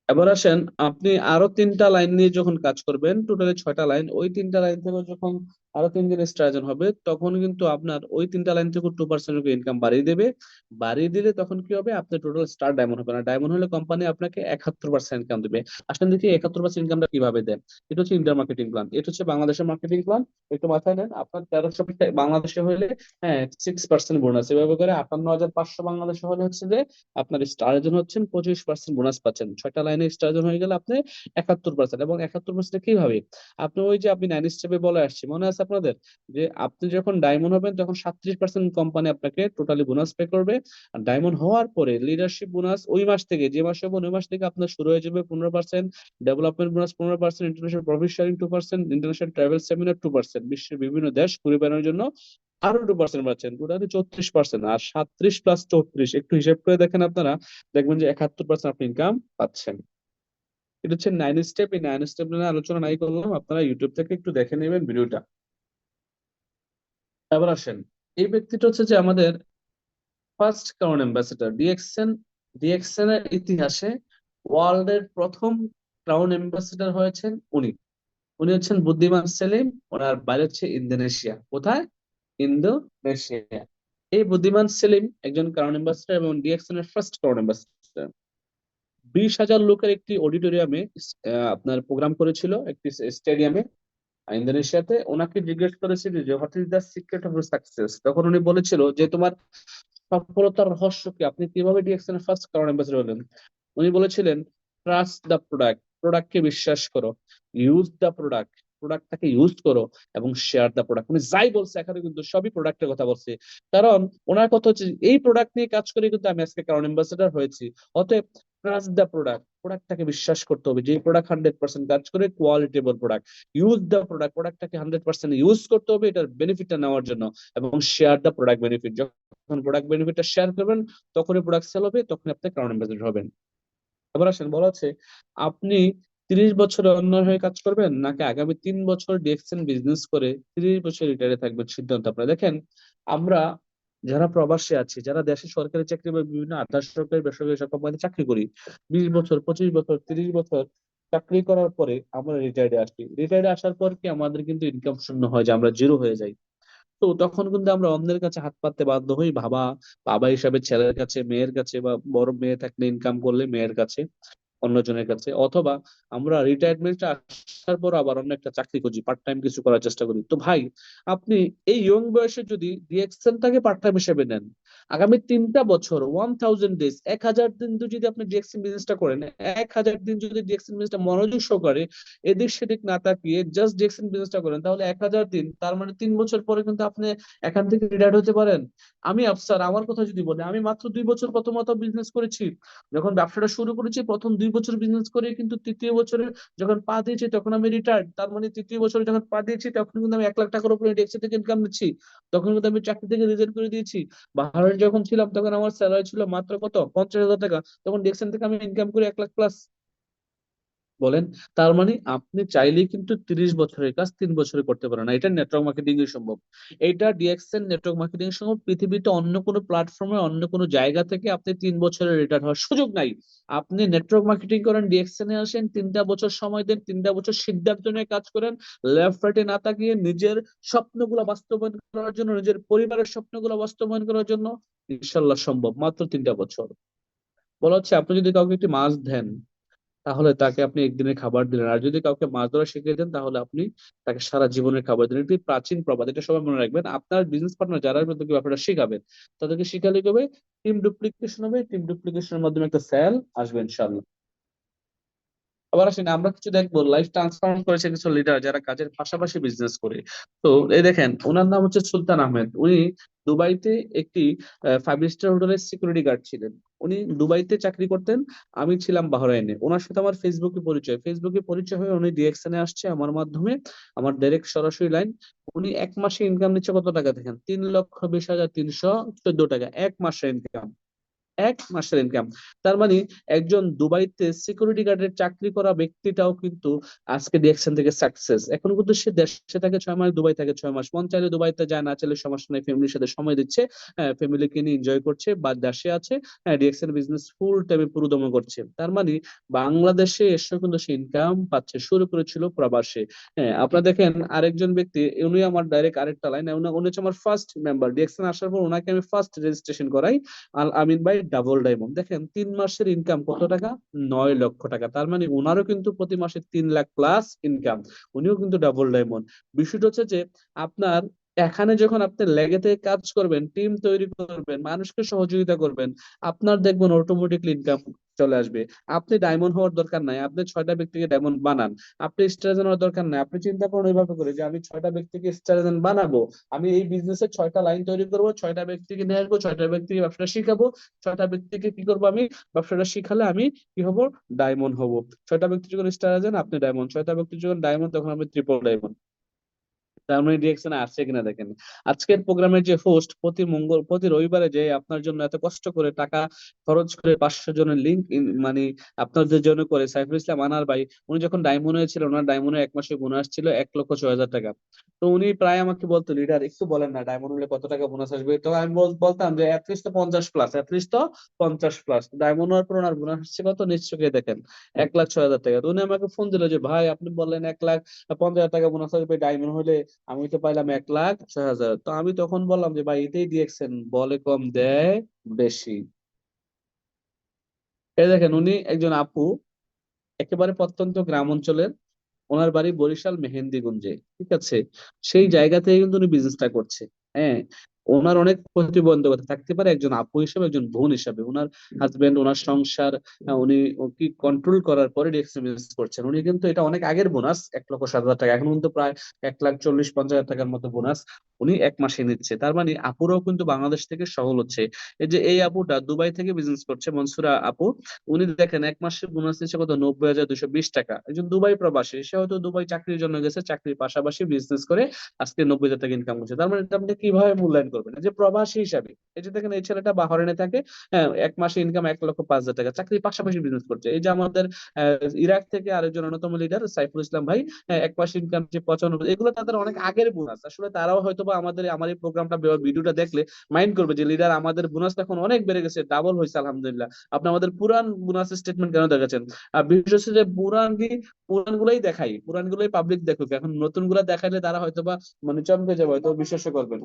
এবার আসেন আপনি আরো 3টা লাইন নিয়ে যখন কাজ করবেন, টোটালি 6টা লাইন, ওই 3টা লাইন থেকে যখন আরো 3 দিন স্ট্রাইজন হবে, তখন কিন্তু আপনার ওই 3টা লাইন থেকে 2% ইনকাম বাড়িয়ে দেবে। বাড়িয়ে দিলে তখন কি হবে, আপনার টোটাল স্টার ডায়মন্ড হবে না। ডায়মন্ড হলে কোম্পানি আপনাকে 71% ইনকাম দেবে। আসলে দেখি 71% ইনকামটা কিভাবে দেয়। এটা হচ্ছে ইন্ডিয়ার মার্কেটিং প্ল্যান, এটা হচ্ছে বাংলাদেশের মার্কেটিং প্ল্যান। একটু মাথায় নেন, আপনার 1300 বাংলাদেশে হলে 6% বোনাস, এভাবে করে 58,500 বাংলাদেশে হলে হচ্ছে যে আপনার স্টার জন্য হচ্ছেন 25% বোনাস পাচ্ছেন। 6টা লাইনে স্টার জন হয়ে গেলে আপনি 71%। এবং 71% কিভাবে, আপনি ওই যে আপনি 9 স্টেপে বলে আসছি, মনে আছে আপনাদের, যে আপনি যখন ডায়মন্ড হবেন তখন 37% কোম্পানি আপনাকে টোটালি বোনাস পে করবে। আর ডায়মন্ড হওয়ার পরে লিডারশিপ বোনাস ওই মাস থেকে, যে মাসে হবেন ওই মাস থেকে আপনার শুরু হয়ে যাবে 15%, development bonus 15%, international profit sharing 2%, international travel seminar 2%, বিশ্বের বিভিন্ন দেশ ঘুরে বেড়ানোর জন্য আরো 2% পাচ্ছেন, টোটালি 34%। আর 37+34 একটু হিসাব করে দেখেন আপনারা, দেখবেন যে 71% আপনি ইনকাম পাচ্ছেন। এটা হচ্ছে 9 স্টেপ। এই 9 স্টেপ নিয়ে আলোচনা নাই করলাম, আপনারা ইউটিউব থেকে একটু দেখে নেবেন ভিডিওটা। এবার আসেন, এই ব্যক্তিটা হচ্ছে যে আমাদের first crown ambassador DXN. DXN এর ইতিহাসে ওয়ার্ল্ড এর প্রথম ক্রাউন অ্যাম্বাসেডর হয়েছেন উনি। উনি হচ্ছেন বুদ্ধিমান সেলিম। ওনার বাড়ি হচ্ছে ইন্দোনেশিয়া। কোথায়? ইন্দোনেশিয়া। এই বুদ্ধিমান সেলিম একজন ক্রাউন অ্যাম্বাসেডর এবং ডিএক্সএন এর ফার্স্ট ক্রাউন অ্যাম্বাসেডর। 20,000 লোকের একটি অডিটোরিয়ামে আপনার প্রোগ্রাম করেছিল, একটি স্টেডিয়ামে ইন্দোনেশিয়াতে। ওনাকে জিজ্ঞেস করেছিল যে what is the secret of success. তখন উনি বলেছিল যে তোমার সফলতার রহস্য কি, আপনি কিভাবে ডিএক্সএন এর ফার্স্ট ক্রাউন অ্যাম্বাসেডর হলেন। উনি বলেছিলেন ট্রাস্ট দ্য প্রোডাক্ট, প্রোডাক্টকে বিশ্বাস করো, ইউজ দ্য প্রোডাক্ট, প্রোডাক্টটাকে ইউজ করো, এবং শেয়ার দ্য প্রোডাক্ট। উনি যাই বলছে এখানে কিন্তু সবই প্রোডাক্টের কথা বলছে। কারণ ওনার কথা হচ্ছে এই প্রোডাক্ট নিয়ে কাজ করে কিন্তু আমি আজকে ক্রাউন অ্যাম্বাসেডর হয়েছি। অতএব ট্রাস্ট দ্য প্রোডাক্ট, প্রোডাক্টটাকে বিশ্বাস করতে হবে, যে প্রোডাক্ট 100% কাজ করে, কোয়ালিটেবল প্রোডাক্ট। ইউজ দ্য প্রোডাক্ট, প্রোডাক্টটাকে 100% ইউজ করতে হবে এটার বেনিফিটটা নেওয়ার জন্য। এবং শেয়ার দ্য প্রোডাক্ট বেনিফিট, যখন প্রোডাক্ট বেনিফিটটা শেয়ার করবেন তখনই প্রোডাক্ট সেল হবে, তখন আপনি ক্রাউন অ্যাম্বাসেডর হবেন। এবার আসেন, বলা হচ্ছে আপনি 30 বছরে অন্যের হয়ে কাজ করবেন, নাকি আগামী 3 বছর ডিএক্সএন বিজনেস করে 30 বছর রিটায়ারে থাকবেন, সিদ্ধান্ত আপনার। দেখেন, আমরা যারা প্রবাসী আছি, যারা দেশে সরকারি চাকরি বা বিভিন্ন আধা সরকারি বেসরকারি সব কোম্পানিতে চাকরি করি, 20 বছর, 25 বছর, 30 বছর চাকরি করার পরে আমরা রিটায়ার্ডে আসি। রিটায়ার্ডে আসার পর কি আমাদের কিন্তু ইনকাম শূন্য হয়ে যায়, আমরা জিরো হয়ে যাই। তো তখন কিন্তু আমরা অন্যের কাছে হাত পাততে বাধ্য হই, বাবা, বাবা হিসাবে ছেলের কাছে, মেয়ের কাছে, বা বড় মেয়ে থাকলে ইনকাম করলে মেয়ের কাছে, অন্যজনের কাছে। অথবা আমরা রিটায়ারমেন্ট আসার পর আবার অন্য একটা চাকরি খুঁজি, পার্ট টাইম কিছু করার চেষ্টা করি। তো ভাই, আপনি এই ইয়ং বয়সে যদি ডিএক্সএনটাকে পার্ট টাইম হিসেবে নেন, আগামী 3টা বছর 1000 ডেজ, 1000 দিন যদি আপনি ডিএক্সএন বিজনেসটা করেন, 1000 দিন যদি ডিএক্সএন বিজনেসটা মনোযোগ সহকারে এদিক সেদিক না তাকিয়ে জাস্ট ডিএক্সএন বিজনেসটা করেন, তাহলে 1000 দিন, তার মানে 3 বছর পরে কিন্তু আপনি এখান থেকে রিটায়ার্ড হতে পারেন। আমি আফসার, আমার কথা যদি বলি, আমি মাত্র 2 বছর প্রথমত বিজনেস করেছি। যখন ব্যবসাটা শুরু করেছি প্রথম 2 বছর বিজনেস করে, কিন্তু তৃতীয় বছরে যখন পা দিয়েছি তখন আমি রিটায়ার্ড। তার মানে তৃতীয় বছরে যখন পা দিয়েছি তখন কিন্তু আমি 1 লাখ টাকার উপরে ডিএক্সি থেকে ইনকাম নিচ্ছি। তখন কিন্তু আমি চাকরি থেকে রিজাইন করে দিয়েছি। বাহারে যখন ছিলাম তখন আমার স্যালারি ছিল মাত্র কত, 50,000 টাকা। তখন ডিএক্সএন থেকে আমি ইনকাম করি 1 লাখ প্লাস। বলেন, তার মানে আপনি চাইলেই কিন্তু 30 বছরের কাজ 3 বছরে করতে পারেন না। এটা নেটওয়ার্ক মার্কেটিং এ সম্ভব। এটা ডিএক্সএন নেটওয়ার্ক মার্কেটিং সম্ভব। পৃথিবীতে অন্য কোনো প্ল্যাটফর্মে, অন্য কোনো জায়গা থেকে আপনি 3 বছরে রিটায়ার হওয়ার সুযোগ নাই। আপনি নেটওয়ার্ক মার্কেটিং করেন, ডিএক্সএন এ আসেন, 3টা বছর সময় দেন, 3টা বছর সিদ্ধান্ত নিয়ে কাজ করেন, লেফট রাইটে না তাকিয়ে নিজের স্বপ্নগুলো বাস্তবায়ন করার জন্য, নিজের পরিবারের স্বপ্নগুলো বাস্তবায়ন করার জন্য ইনশাল্লাহ সম্ভব। মাত্র 3টা বছর। বলা হচ্ছে আপনি যদি কাউকে একটি মাছ দেন, তাহলে তাকে আপনি একদিনের খাবার দিলেন। আর যদি কাউকে মাছ ধরা শিখিয়ে দেন তাহলে আপনি তাকে সারা জীবনের খাবার দিলেন। এটি প্রাচীন প্রবাদ, এটা সবাই মনে রাখবেন। আপনার বিজনেস পার্টনার যারা আসবে তাদেরকে আপনারা শিখাবেন, তাদেরকে শিখালে কি হবে, টিম ডুপ্লিকেশন হবে, টিম ডুপ্লিকেশনের মাধ্যমে একটা সেল আসবে ইনশাল্লাহ। আবার আসেন আমরা কিছু দেখবো লাইফ ট্রান্সফর্ম করেছে কিছু লিডার যারা কাজের পাশাপাশি বিজনেস করে। তো এই দেখেন, ওনার নাম হচ্ছে সুলতান আহমেদ। উনি দুবাইতে একটি 5 স্টার হোটেলের সিকিউরিটি গার্ড ছিলেন। উনি দুবাইতে চাকরি করতেন, আমি ছিলাম বাহরাইনে। ওনার সাথে আমার ফেসবুকে পরিচয় হয়ে উনি ডিএক্সএনে আসছে আমার মাধ্যমে, আমার ডাইরেক্ট সরাসরি লাইন। উনি এক মাসে ইনকাম নিচ্ছে কত টাকা দেখেন, 3,20,314 টাকা এক মাসের ইনকাম। এক মাসের ইনকাম। তার মানে একজন দুবাইতে সিকিউরিটি গার্ডের চাকরি করা ব্যক্তিটাও কিন্তু আজকে ডিএকশন থেকে সাকসেস। এখন কিন্তু সে দেশে থাকে 6 মাস, দুবাই থাকে 6 মাস। মন চাইলে দুবাইতে যায়, না চাইলে সমস্যা নেই, ফ্যামিলির সাথে সময় দিচ্ছে, ফ্যামিলিকে নিয়ে এনজয় করছে, বা দেশে আছে, ডিএকশন বিজনেস ফুল টাইমে পুরোদমে করছে। তার মানে বাংলাদেশে এসেও কিন্তু সে ইনকাম পাচ্ছে, শুরু করেছিল প্রবাসে। হ্যাঁ, আপনারা দেখেন আরেকজন ব্যক্তি, উনি আমার ডাইরেক্ট আরেকটা লাইন, উনি হচ্ছে আমার ফার্স্ট মেম্বার। ডিএকশন আসার পর ওনাকে আমি ফার্স্ট রেজিস্ট্রেশন করাই। আল আমিন ভাই ডাবল ডায়মন্ড, দেখেন 3 মাসের ইনকাম কত টাকা, 9 লক্ষ টাকা। তার মানে ওনারও কিন্তু প্রতি মাসে 3 লাখ প্লাস ইনকাম, উনিও কিন্তু ডাবল ডায়মন্ড। বিষয়টা হচ্ছে যে আপনার এখানে যখন আপনি লেগে থেকে কাজ করবেন, টিম তৈরি করবেন, মানুষকে সহযোগিতা করবেন, আপনার দেখবেন অটোমেটিকলি ইনকাম চলে আসবে। আপনি ডায়মন্ড হওয়ার দরকার নাই, আপনি 6টা ব্যক্তিকে ডায়মন্ড বানান। আপনি স্টার হওয়ার দরকার নাই, আপনি চিন্তা করুন এইভাবে করে যে আমি 6টা ব্যক্তিকে স্টার বানাবো। আমি এই বিজনেসের 6টা লাইন তৈরি করবো, 6টা ব্যক্তিকে নিয়ে আসবো, 6টা ব্যক্তিকে ব্যবসাটা শিখাবো। 6টা ব্যক্তিকে কি করবো আমি, ব্যবসাটা শিখালে আমি কি হব, ডায়মন্ড হব। 6টা ব্যক্তি যখন স্টার আপনি ডায়মন্ড, 6টা ব্যক্তি যখন ডায়মন্ড তখন আপনি ট্রিপল ডায়মন্ড। তার মানে ডিরেকশনে আসছে কিনা দেখেন। আজকের প্রোগ্রামের যে হোস্ট প্রতি রবিবারে যে আপনার জন্য এত কষ্ট করে টাকা খরচ করে 500 জনের লিঙ্ক মানে আপনাদের জন্য করে সাইফুল ইসলাম আনার ভাই, উনি যখন ডায়মন্ড হয়েছিল, ওনার ডায়মন্ডে এক মাসে বোনাস ছিল 1,06,000 টাকা। তো উনি প্রায় আমাকে বলতো, লিডার একটু বলেন না ডায়মন্ড হলে কত টাকা বোনাস আসবে। তো আমি বলতাম যে অ্যাটলিস্ট তো 50 প্লাস, অ্যাটলিস্ট তো 50 প্লাস। ডায়মন্ড হওয়ার পর ওনার বোনাস হচ্ছে কত, নিশ্চয়ই দেখেন 1,06,000 টাকা। তো উনি আমাকে ফোন দিল যে ভাই আপনি বললেন 1,50,000 টাকা বোনাস আসবে ডায়মন্ড হলে, আমি তো পাইলাম 1,06,000। তো আমি তখন বললাম যে ভাই এটাই দিয়েছেন, বলে কম দেয় বেশি। এই দেখেন উনি একজন আপু, একেবারে প্রত্যন্ত গ্রাম অঞ্চলের, ওনার বাড়ি বরিশাল মেহেন্দিগঞ্জে, ঠিক আছে। সেই জায়গা থেকে কিন্তু উনি বিজনেসটা করছে। হ্যাঁ, ওনার অনেক প্রতিবন্ধকতা থাকতে পারে, একজন আপু হিসেবে, একজন বোন হিসেবে ওনার হাজবেন্ড, ওনার সংসার, উনি কি কন্ট্রোল করার পরে এক্সপিরিয়েন্স করছেন। উনি কিন্তু এটা অনেক আগের বোনাস, 1,07,000 টাকা, এখন কিন্তু প্রায় 1,40,50,000 টাকার মতো বোনাস উনি এক মাসে নিচ্ছে। তার মানে আপুরাও কিন্তু বাংলাদেশ থেকে সফল হচ্ছে। এই যে এই আপুটা দুবাই থেকে বিজনেস করছে, মনসুরা আপু, উনি দেখেন এক মাসে বোনাস নিচ্ছে কত, 90,220 টাকা। একজন দুবাই প্রবাসী, সে হয়তো দুবাই চাকরির জন্য গেছে, চাকরির পাশাপাশি বিজনেস করে আজকে 90,000 টাকা ইনকাম করছে। তার মানে এটা আপনি কিভাবে মূল্যায়ন করবেন, এই যে প্রবাসী হিসাবে। এই যে দেখেন এই ছেলেটা বাহরাইনে থাকে, হ্যাঁ, এক মাসে ইনকাম 1,05,000 টাকা, চাকরির পাশাপাশি বিজনেস করছে। এই যে আমাদের ইরাক থেকে আরেকজন অন্যতম লিডার সাইফুল ইসলাম ভাই, এক মাসে ইনকাম যে 95, এগুলো তাদের অনেক আগের বোনাস। আসলে তারাও হয়তো বা আমার এই প্রোগ্রামটা ভিডিওটা দেখলে মাইন্ড করবে যে লিডার আমাদের বোনাস এখন অনেক বেড়ে গেছে, ডাবল হয়েছে আলহামদুলিল্লাহ, আপনি আমাদের পুরান বোনাস স্টেটমেন্ট কেন দেখাচ্ছেন। বিশেষ হচ্ছে যে পুরান গুলাই দেখাই, পুরান গুলাই পাবলিক দেখুক, এখন নতুন গুলা দেখাইলে তারা হয়তো বা মানে চমকে যাবে, হয়তো বিশ্বাস করবেন।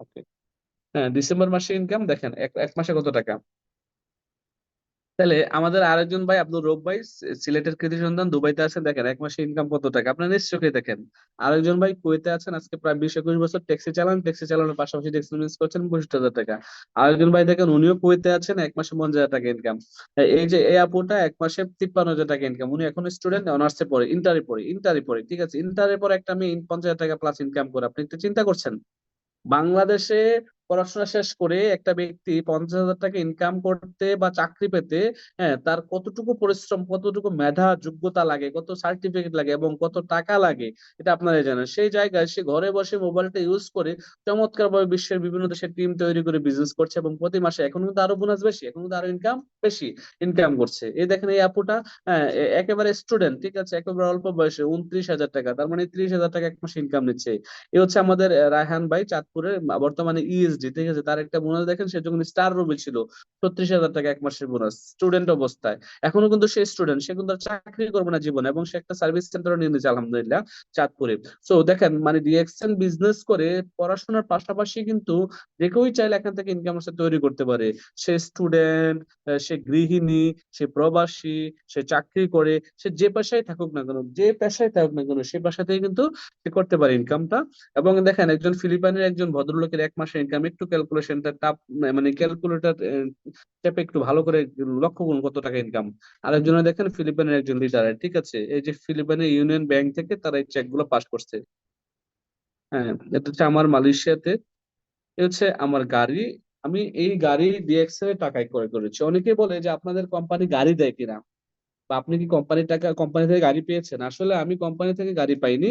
ওকে, হ্যাঁ, ডিসেম্বর মাসে ইনকাম দেখেন এক মাসে কত টাকা। তাহলে আমাদের আরেকজন ভাই আব্দুর রব ভাই, সিলেটের কৃতি সন্তান, দুবাইতে আছেন, দেখেন এক মাসে ইনকাম কত টাকা, আপনার নিশ্চয়ই দেখেন। আরেকজন ভাই কুয়েতে আছেন, আজকে প্রায় 20-21 বছর ট্যাক্সি চালান, ট্যাক্সি চালানোর পাশাপাশি ট্যাক্সি বিজনেস করছেন, 65,000 টাকা। আরেকজন ভাই দেখেন উনিও কুয়েতে আছেন, এক মাসে 50,000 টাকা ইনকাম। এই যে এই আপুটা এক মাসে 53,000 টাকা ইনকাম, উনি এখন স্টুডেন্ট, অনার্সে পড়ে, ইন্টারে পড়ে, ঠিক আছে। ইন্টারের পর একটা মেয়ে 50,000 টাকা প্লাস ইনকাম করে, আপনি একটু চিন্তা করছেন। বাংলাদেশে পড়াশোনা শেষ করে একটা ব্যক্তি 50,000 টাকা ইনকাম করতে বা চাকরি পেতে, হ্যাঁ, তার কতটুকু পরিশ্রম, কতটুকু মেধা যোগ্যতা লাগে, কত সার্টিফিকেট লাগে এবং কত টাকা লাগে, এটা আপনারা জানেন। সেই জায়গায় সে ঘরে বসে মোবাইলটা ইউজ করে চমৎকার ভাবে বিশ্বের বিভিন্ন দেশের টিম তৈরি করে বিজনেস করছে, এবং প্রতি মাসে এখন কিন্তু আরো বোনাস বেশি, এখন কিন্তু আরো ইনকাম বেশি ইনকাম করছে। এই দেখেন এই আপুটা, হ্যাঁ, একেবারে স্টুডেন্ট, ঠিক আছে, একেবারে অল্প বয়সে 29,000 টাকা, তার মানে 30,000 টাকা এক মাসে ইনকাম নিচ্ছে। এ হচ্ছে আমাদের রায়হান ভাই চাঁদপুরের, বর্তমানে পিএইচডি, ঠিক আছে, তার একটা বোনাস দেখেন, সে যখন স্টার রুমে ছিল 36,000 টাকা 1 মাসের বোনাস স্টুডেন্ট অবস্থায়। এখনো কিন্তু সে স্টুডেন্ট, সে কিন্তু আর চাকরি করবে না জীবনে, এবং সে একটা সার্ভিস সেন্টারও নিয়ে নিয়েছে আলহামদুলিল্লাহ চাঁদপুরে। সো দেখেন মানে ডিএক্সএন বিজনেস করে পড়াশোনার পাশাপাশি কিন্তু যে কেউই চাইলে এখান থেকে ইনকাম তৈরি করতে পারে। সে স্টুডেন্ট, সে গৃহিণী, সে প্রবাসী, সে চাকরি করে, সে যে পেশায় থাকুক না কেন, যে পেশায় থাকুক না কেন, সে পেশা থেকে কিন্তু সে করতে পারে ইনকামটা। এবং দেখেন একজন ফিলিপাইনের একজন ভদ্রলোকের 1 মাসের ইনকাম একটু ক্যালকুলেশনটা টাপ, মানে ক্যালকুলেটর চেপে একটু ভালো করে লক্ষ্য করুন কত টাকা ইনকাম। আরেকজনে দেখেন ফিলিপাইনের একজন লিডার, ঠিক আছে, এই যে ফিলিপাইনের ইউনিয়ন ব্যাংক থেকে তারা এই চেক গুলো পাস করছে। হ্যাঁ, এটা হচ্ছে আমার মালয়েশিয়াতে, এ হচ্ছে আমার গাড়ি। আমি এই গাড়ি ডিএক্সএল এর টাকায় ক্রয় করেছি। অনেকে বলে যে আপনাদের কোম্পানি গাড়ি দেয় কিনা, বা আপনি কি কোম্পানি থেকে গাড়ি পেয়েছেন? আসলে আমি কোম্পানি থেকে গাড়ি পাইনি।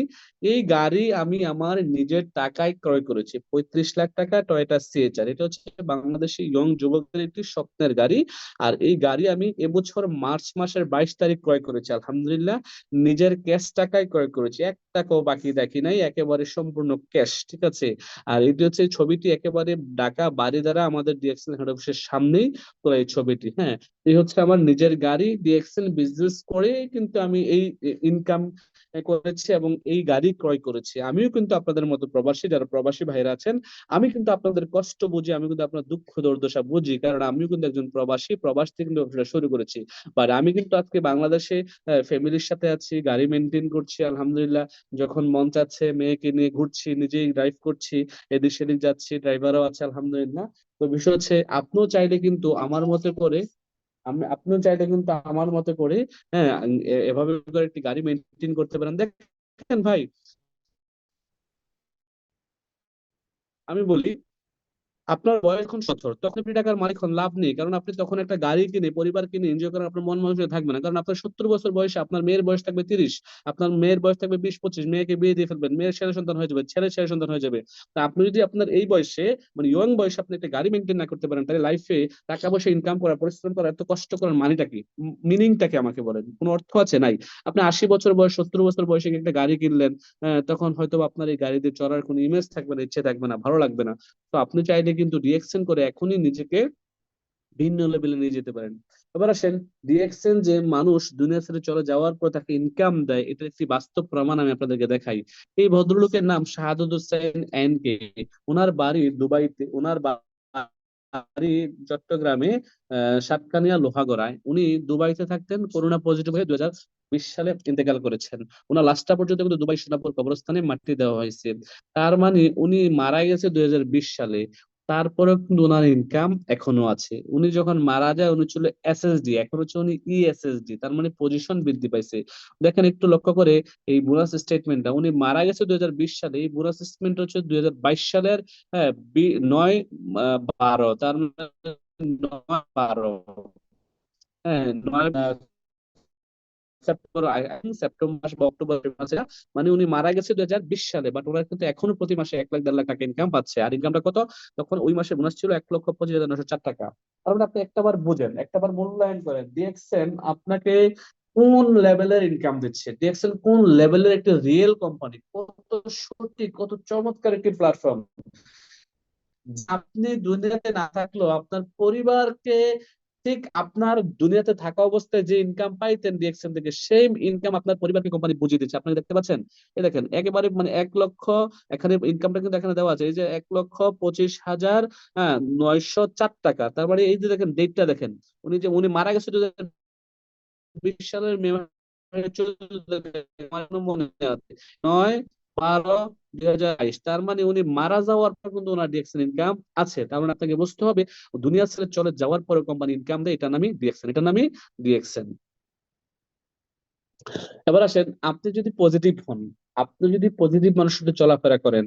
এই গাড়ি আমি আমার নিজের টাকায় ক্রয় করেছি। 35 লাখ টাকা টয়োটা সিএচআর, এটা হচ্ছে বাংলাদেশি ইয়ং যুবকদের একটি স্বপ্নের গাড়ি। আর এই গাড়ি আমি এবছর মার্চ মাসের 22 তারিখ ক্রয় করেছি আলহামদুলিল্লাহ। নিজের ক্যাশ টাকায় ক্রয় করেছি, 1 টাকাও বাকি রাখি নাই, একেবারে সম্পূর্ণ ক্যাশ, ঠিক আছে। আর এটি হচ্ছে ছবিটি একেবারে ঢাকা বারিধারা আমাদের ডিএক্সএল হেড অফিসের সামনেই তোলা এই ছবিটি। হ্যাঁ, এই হচ্ছে আমার নিজের গাড়ি, ডিএক্সএল বিজনেস করে কিন্তু আমি এই ইনকাম করেছি এবং এই গাড়ি ক্রয় করেছি। আমিও কিন্তু আপনাদের মতো প্রবাসী, যারা প্রবাসী ভাইরা আছেন, আমি কিন্তু আপনাদের কষ্ট বুঝি, আমি কিন্তু আপনার দুঃখ দুর্দশা বুঝি, কারণ আমিও কিন্তু একজন প্রবাসী, প্রবাস থেকে কিন্তু ব্যবসা শুরু করেছি। বাট আমি কিন্তু আজকে বাংলাদেশে ফ্যামিলির সাথে আছি, গাড়ি মেনটেন করছি আলহামদুলিল্লাহ। যখন মন চাচ্ছে মেয়েকে নিয়ে ঘুরছি, নিজেই ড্রাইভ করছি, এদিক সেদিক যাচ্ছি, ড্রাইভারও আছে আলহামদুলিল্লাহ। তো বিষয় হচ্ছে আপনিও চাইলে কিন্তু আমার মতো করে, আপনিও চাইলে কিন্তু আমার মতো করে, হ্যাঁ, এভাবে করে একটি গাড়ি মেনটেন করতে পারেন। দেখেন ভাই, আমি বলি, আপনার বয়স এখন 17, তখন আপনি টাকার মালিক হন, লাভ নেই, কারণ আপনি তখন একটা গাড়ি কিনে পরিবার কিনে এনজয় করার আপনার মন মানসিকতা থাকবে না। কারণ আপনার 70 বছর বয়সে আপনার মেয়ের বয়স থাকবে 30, আপনার মেয়ের বয়স থাকবে 20-25, মেয়েকে বিয়ে দিয়ে ফেলবেন, মেয়ের ছেলে সন্তান হয়ে যাবে, ছেলের ছেলে সন্তান হয়ে যাবে। তা আপনি যদি আপনার এই বয়সে, মানে ইয়ং বয়সে আপনি একটা গাড়ি মেনটেন না করতে পারেন, তাহলে লাইফে টাকা পয়সা ইনকাম করা, পরিশ্রম করা, এত কষ্ট করার মানেটা কি? মিনিংটাকে আমাকে বলেন, কোনো অর্থ আছে? নাই। আপনি 80 বছর বয়স, 70 বছর বয়সে একটা গাড়ি কিনলেন, তখন হয়তো আপনার এই গাড়িতে চড়ার কোনো ইমেজ থাকবে না, ইচ্ছে থাকবে না, ভালো লাগবে না। তো আপনি চাইলে কিন্তু ডিএক্সেন করে এখনই নিজেকে ভিন্ন লেভেলে নিয়ে যেতে পারেন। এবার আসেন, ডিএক্সেন যে মানুষ দুনিয়া ছেড়ে চলে যাওয়ার পর তাকে ইনকাম দেয়, এটার একটি বাস্তব প্রমাণ আমি আপনাদেরকে দেখাই। এই ভদ্রলোকের নাম শাহাদুল হোসেন এন কে। ওনার বাড়ি দুবাইতে, ওনার বাড়ি চট্টগ্রামে, সাতকানিয়া লোহাগড়ায়। উনি দুবাইতে থাকতেন, করোনা পজিটিভ হয়ে 2020 সালে ইন্তেকাল করেছেন। ওনার লাশটা পর্যন্ত কিন্তু দুবাই সোনাপুর কবরস্থানে মাটি দেওয়া হয়েছে। তার মানে উনি মারা গেছে 2020 সালে, তারপরেও কিন্তু ওনার ইনকাম এখনো আছে। উনি যখন মারা যায় উনি ছিল এসএসডি, এখন হচ্ছে উনি ইএসএসডি, তার মানে পজিশন বৃদ্ধি পাইছে। দেখেন একটু লক্ষ্য করে এই বোনাস স্টেটমেন্টটা, উনি মারা গেছে 2020 সালে, এই বোনাস স্টেটমেন্ট হচ্ছে 2022 সালের, হ্যাঁ, 9-12, তার মানে 9-12, হ্যাঁ, 9 সেপ্টেম্বর মাস বা অক্টোবর মাসে। মানে উনি মারা গেছে 2020 সালে, বাট ওরা কিন্তু এখনো প্রতি মাসে 1 লাখ 1.5 লাখ টাকা ইনকাম পাচ্ছে। আর ইনকামটা কত? তখন ওই মাসে বোনাস ছিল 1,25,904 টাকা। কারণ আপনি একটাবার বুঝেন, একটাবার মূল্যায়ন করেন, দেখছেন আপনাকে কোন লেভেলের ইনকাম দিচ্ছে, দেখছেন কোন লেভেলের একটা রিয়েল কোম্পানি, কত সঠিক, কত চমৎকার একটি প্ল্যাটফর্ম। আপনি দুনিয়াতে না থাকলেও আপনার পরিবারকে ঠিক আপনার দুনিয়াতে থাকা অবস্থায় যে ইনকাম পাইতেন ডিএক্সএন থেকে, সেম ইনকাম আপনার পরিবারকে কোম্পানি বুঝিয়ে দিচ্ছে। আপনি দেখতে পাচ্ছেন, এই দেখেন একেবারে মানে 1 লক্ষ, এখানে ইনকামটা কিন্তু এখানে দেওয়া আছে, এই যে 1,25,000, হ্যাঁ, 904 টাকা। তার মানে এই যে দেখেন ডেটটা দেখেন, উনি মারা গেছে 2020 সালের মে মাসের 14 তারিখে, আমার এখনো মনে আছে, 9-12-2022। তার মানে উনি মারা যাওয়ার পর কিন্তু ওনার ডিএক্সএন ইনকাম আছে। তার মানে আপনাকে বুঝতে হবে দুনিয়া ছেড়ে চলে যাওয়ার পরে কোম্পানি ইনকাম দেয়, এটা নামই ডিএক্সএন, এটা নামই ডিএক্সএন। এবার আসেন, আপনি যদি পজিটিভ হন, আপনি যদি পজিটিভ মানুষের সাথে চলাফেরা করেন,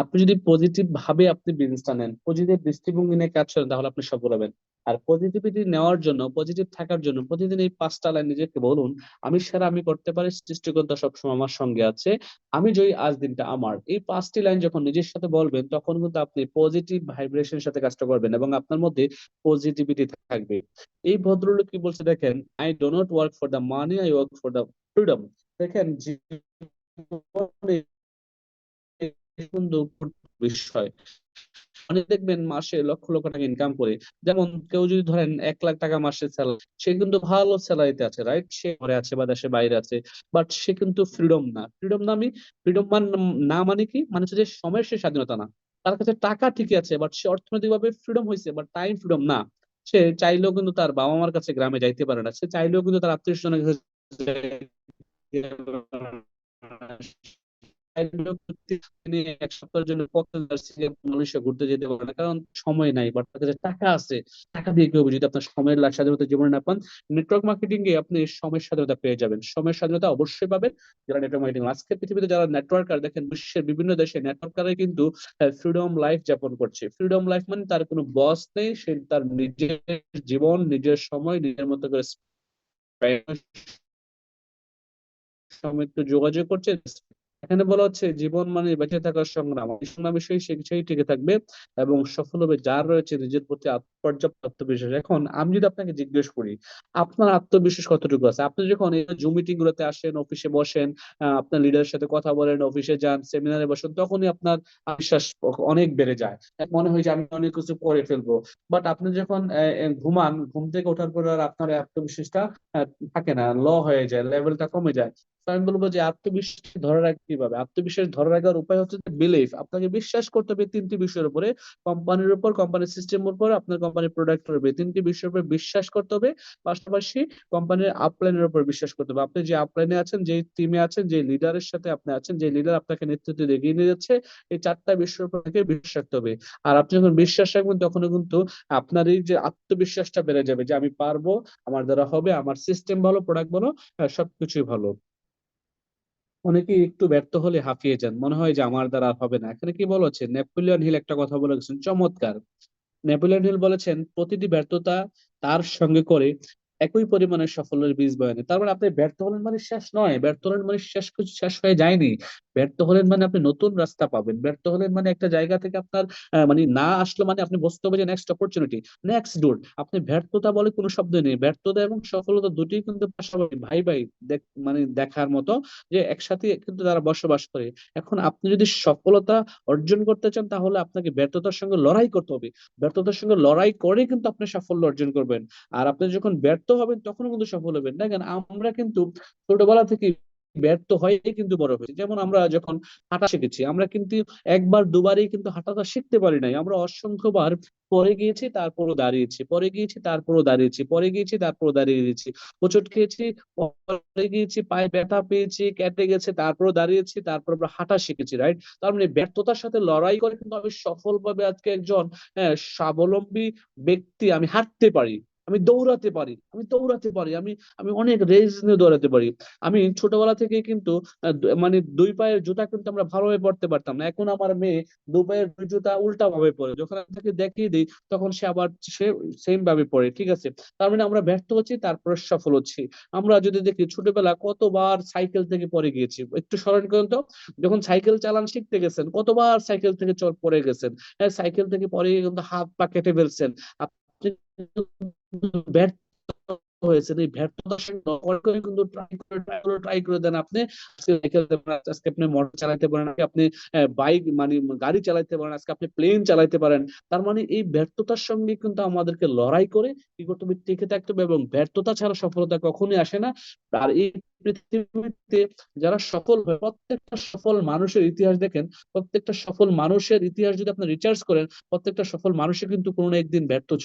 আপনি যদি পজিটিভ ভাবে আপনি বিজনেসটা নেন, পজিটিভ দৃষ্টিভঙ্গি নিয়ে কাজ করেন, তাহলে আপনি সফল হবেন। আর পজিটিভিটি নেওয়ার জন্য, পজিটিভ থাকার জন্য প্রতিদিন এই 5টা লাইন নিজেকে বলুন: আমি সেরা, আমি করতে পারি, সৃষ্টিকর্তা সবসময় আমার সঙ্গে আছে, আমি জয়ী, আজ দিনটা আমার। এই 5টি লাইন যখন নিজের সাথে বলবেন, তখন কিন্তু আপনি পজিটিভ ভাইব্রেশনের সাথে কাজটা করবেন এবং আপনার মধ্যে পজিটিভিটি থাকবে। এই ভদ্রলোক কি বলছে দেখেন: I do not work for the money, I work for the freedom. দেখেন জীবনে কিন্তু বিষয়, অনেক দেখবেন মাসে লক্ষ লক্ষ টাকা ইনকাম করে। যেমন কেউ যদি ধরেন 1 লাখ টাকা মাসে স্যালারি, সে কিন্তু ভালো স্যালারিতে আছে, রাইট? সে ঘরে আছে বা দেশের বাইরে আছে, বাট সে কিন্তু ফ্রিডম না। ফ্রিডম না, আমি ফ্রিডম না মানে কি, মানে হচ্ছে যে সময়ের সে স্বাধীনতা না। তার কাছে টাকা ঠিকই আছে, বাট সে অর্থনৈতিক ভাবে ফ্রিডম হয়েছে, বাট টাইম ফ্রিডম না। সে চাইলেও কিন্তু তার বাবা মার কাছে গ্রামে যাইতে পারে না, সে চাইলেও কিন্তু তার আত্মীয় স্বজনের কাছে তিনি 1 সপ্তাহের জন্য কক্সবাজার সিলেট মালয়েশিয়া ঘুরতে যেতে পারে না, কারণ সময় নাই, বাট তার কাছে টাকা আছে। টাকা দিয়ে কি হবে যদি আপনার সময়ের স্বাধীনতা জীবনে না পান? নেটওয়ার্ক মার্কেটিং এ আপনি সময়ের স্বাধীনতা পেয়ে যাবেন, সময়ের স্বাধীনতা অবশ্যই পাবেন যারা নেটওয়ার্ক মার্কেটিং। আজকে পৃথিবীতে যারা নেটওয়ার্কার দেখেন, বিশ্বের বিভিন্ন দেশে নেটওয়ার্কাররা কিন্তু ফ্রিডম লাইফ যাপন করছে। ফ্রিডম লাইফ মানে তার কোনো বস নেই, সে তার নিজের জীবন, নিজের সময় নিজের মতো করে সঙ্গে একটু যোগাযোগ করছে। এখানে বলা হচ্ছে জীবন মানে বেঁচে থাকার সংগ্রাম, এই সংগ্রামে সেই টিকে থাকবে এবং সফল হবে যার রয়েছে নিজের প্রতি পর্যাপ্ত আত্মবিশ্বাস। এখন আমি যদি আপনাকে জিজ্ঞেস করি, আপনার আত্মবিশ্বাস কতটুকু আছে? আপনি যখন এই জুম মিটিং গুলোতে আসেন, অফিসে বসেন, আপনার লিডারের সাথে কথা বলেন, অফিসে যান, সেমিনারে বসেন, তখনই আপনার আত্মবিশ্বাস অনেক বেড়ে যায়। মনে হয় যে আমি অনেক কিছু করে ফেলবো। বাট আপনি যখন ঘুমান, ঘুম থেকে ওঠার পর আর আপনার আত্মবিশ্বাসটা আহ, থাকে না, হয়ে যায়, লেভেলটা কমে যায়। তো আমি বলবো যে আত্মবিশ্বাস ধরে রাখতে কিভাবে? আত্মবিশ্বাস ধরে রাখার উপায় হচ্ছে বিলিফ। আপনাকে বিশ্বাস করতে হবে 3টি বিষয়ের উপরে: কোম্পানির উপর, কোম্পানির সিস্টেমের উপর, আপনার কোম্পানির প্রোডাক্টের উপর। 3টি বিষয়ের উপর বিশ্বাস করতে হবে। পাশাপাশি কোম্পানির আপলাইনের উপর বিশ্বাস করতে হবে। আপনি যে আপলাইনে আছেন, যে টিমে আছেন, যে লিডারের সাথে আপনি আছেন, যে লিডার আপনাকে নেতৃত্ব দিয়ে এগিয়ে নিয়ে যাচ্ছে, এই 4টা বিষয়ের উপর আপনাকে বিশ্বাস রাখতে হবে। আর আপনি যখন বিশ্বাস রাখবেন, তখন কিন্তু আপনার এই যে আত্মবিশ্বাসটা বেড়ে যাবে যে আমি পারবো, আমার দ্বারা হবে, আমার সিস্টেম ভালো, প্রোডাক্ট ভালো, সবকিছুই ভালো। অনেকেই একটু ব্যর্থ হলে হাঁপিয়ে যান, মনে হয় যে আমার দ্বারা আর হবে না। এখানে কি বলা হচ্ছে, নেপোলিয়ন হিল একটা কথা বলে গেছেন চমৎকার। নেপোলিয়ন হিল বলেছেন প্রতিটি ব্যর্থতা তার সঙ্গে করে একই পরিমাণের সাফল্যের বীজ বয়ে আনে। তার মানে আপনি ব্যর্থ হলেন মানে শেষ নয়, ব্যর্থ হলেন মানে শেষ কিছু শেষ হয়ে যায়নি। ব্যর্থ হলেন মানে আপনি নতুন রাস্তা পাবেন। ব্যর্থ হলেন মানে একটা জায়গা থেকে আপনার মানে না আসলো মানে আপনি বুঝতে হবে যে নেক্সট অপরচুনিটি, নেক্সট ডোর। আপনি ব্যর্থতা বলে কোনো শব্দ নেই, ব্যর্থতা এবং সফলতা দুটোই কিন্তু পাশাপাশি ভাই ভাই মানে দেখার মতো, যে একসাথে কিন্তু তারা বসবাস করে। এখন আপনি যদি সফলতা অর্জন করতে চান, তাহলে আপনাকে ব্যর্থতার সঙ্গে লড়াই করতে হবে। ব্যর্থতার সঙ্গে লড়াই করে কিন্তু আপনি সাফল্য অর্জন করবেন। আর আপনি যখন ব্যর্থ হবেন, তখন কিন্তু সফল হবেন। দেখেন আমরা কিন্তু ছোটবেলা থেকে ব্যর্থ হয়ে কিন্তু বড় হয়েছি। যেমন আমরা যখন হাঁটা শিখেছি, আমরা কিন্তু একবার দুবারই কিন্তু হাঁটাটা শিখতে পারি নাই, আমরা অসংখ্যবার পরে গিয়েছি, তারপরও দাঁড়িয়েছি, পরে গিয়েছি, তারপরও দাঁড়িয়েছি, পরে গিয়েছি, তারপরও দাঁড়িয়ে গেছি, হোঁচট খেয়েছি, পরে গিয়েছি, পায়ে ব্যথা পেয়েছি, কেটে গেছে, তারপরও দাঁড়িয়েছি, তারপর আমরা হাঁটা শিখেছি, রাইট? তার মানে ব্যর্থতার সাথে লড়াই করে কিন্তু আমি সফলভাবে আজকে একজন স্বাবলম্বী ব্যক্তি। আমি হাঁটতে পারি, আমি দৌড়াতে পারি, আমি আমি অনেক রেস নিয়ে দৌড়াতে পারি। আমি ছোটবেলা থেকে কিন্তু মানে 2 পায়ের জুতা কিন্তু আমরা ভালোভাবে পড়তে পারতাম না। এখন আমার মেয়ে 2 পায়ের দুই জুতা উল্টা ভাবে পরে, যখন আমি তাকে দেখিয়ে দিই, তখন সে আবার সে সেম ভাবে পড়ে, ঠিক আছে? তার মানে আমরা ব্যর্থ হচ্ছি, তারপরে সফল হচ্ছি। আমরা যদি দেখি ছোটবেলা কতবার সাইকেল থেকে পড়ে গিয়েছি, একটু স্মরণ করুন তো। যখন সাইকেল চালান শিখতে গেছেন, কতবার সাইকেল থেকে পড়ে গেছেন। হ্যাঁ, সাইকেল থেকে পরে কিন্তু হাত পা কেটে ফেলছেন। আপনি ব্যর্থ হয়েছেন। এই ব্যর্থতার সঙ্গে লড়াই করে কিন্তু ট্রাই করে দেন আপনি। আজকে সাইকেল চালাতে পারেন, আজকে আপনি মোটর চালাতে পারেন, আজকে আপনি বাইক মানে গাড়ি চালাতে পারেন, আজকে আপনি প্লেন চালাতে পারেন। তার মানে এই ব্যর্থতার সঙ্গে কিন্তু আমাদেরকে লড়াই করে কি করতে হবে, টিকে থাকতে হবে, এবং ব্যর্থতা ছাড়া সফলতা কখনোই আসে না। আর এই পৃথিবীতে যারা সফল হয়, প্রত্যেকটা সফল মানুষের ইতিহাস দেখেন, প্রত্যেকটা সফল মানুষের ইতিহাস যদি আপনি রিসার্চ করেন, প্রত্যেকটা সফল মানুষই কিন্তু কোনো না একদিন ব্যর্থ ছিল।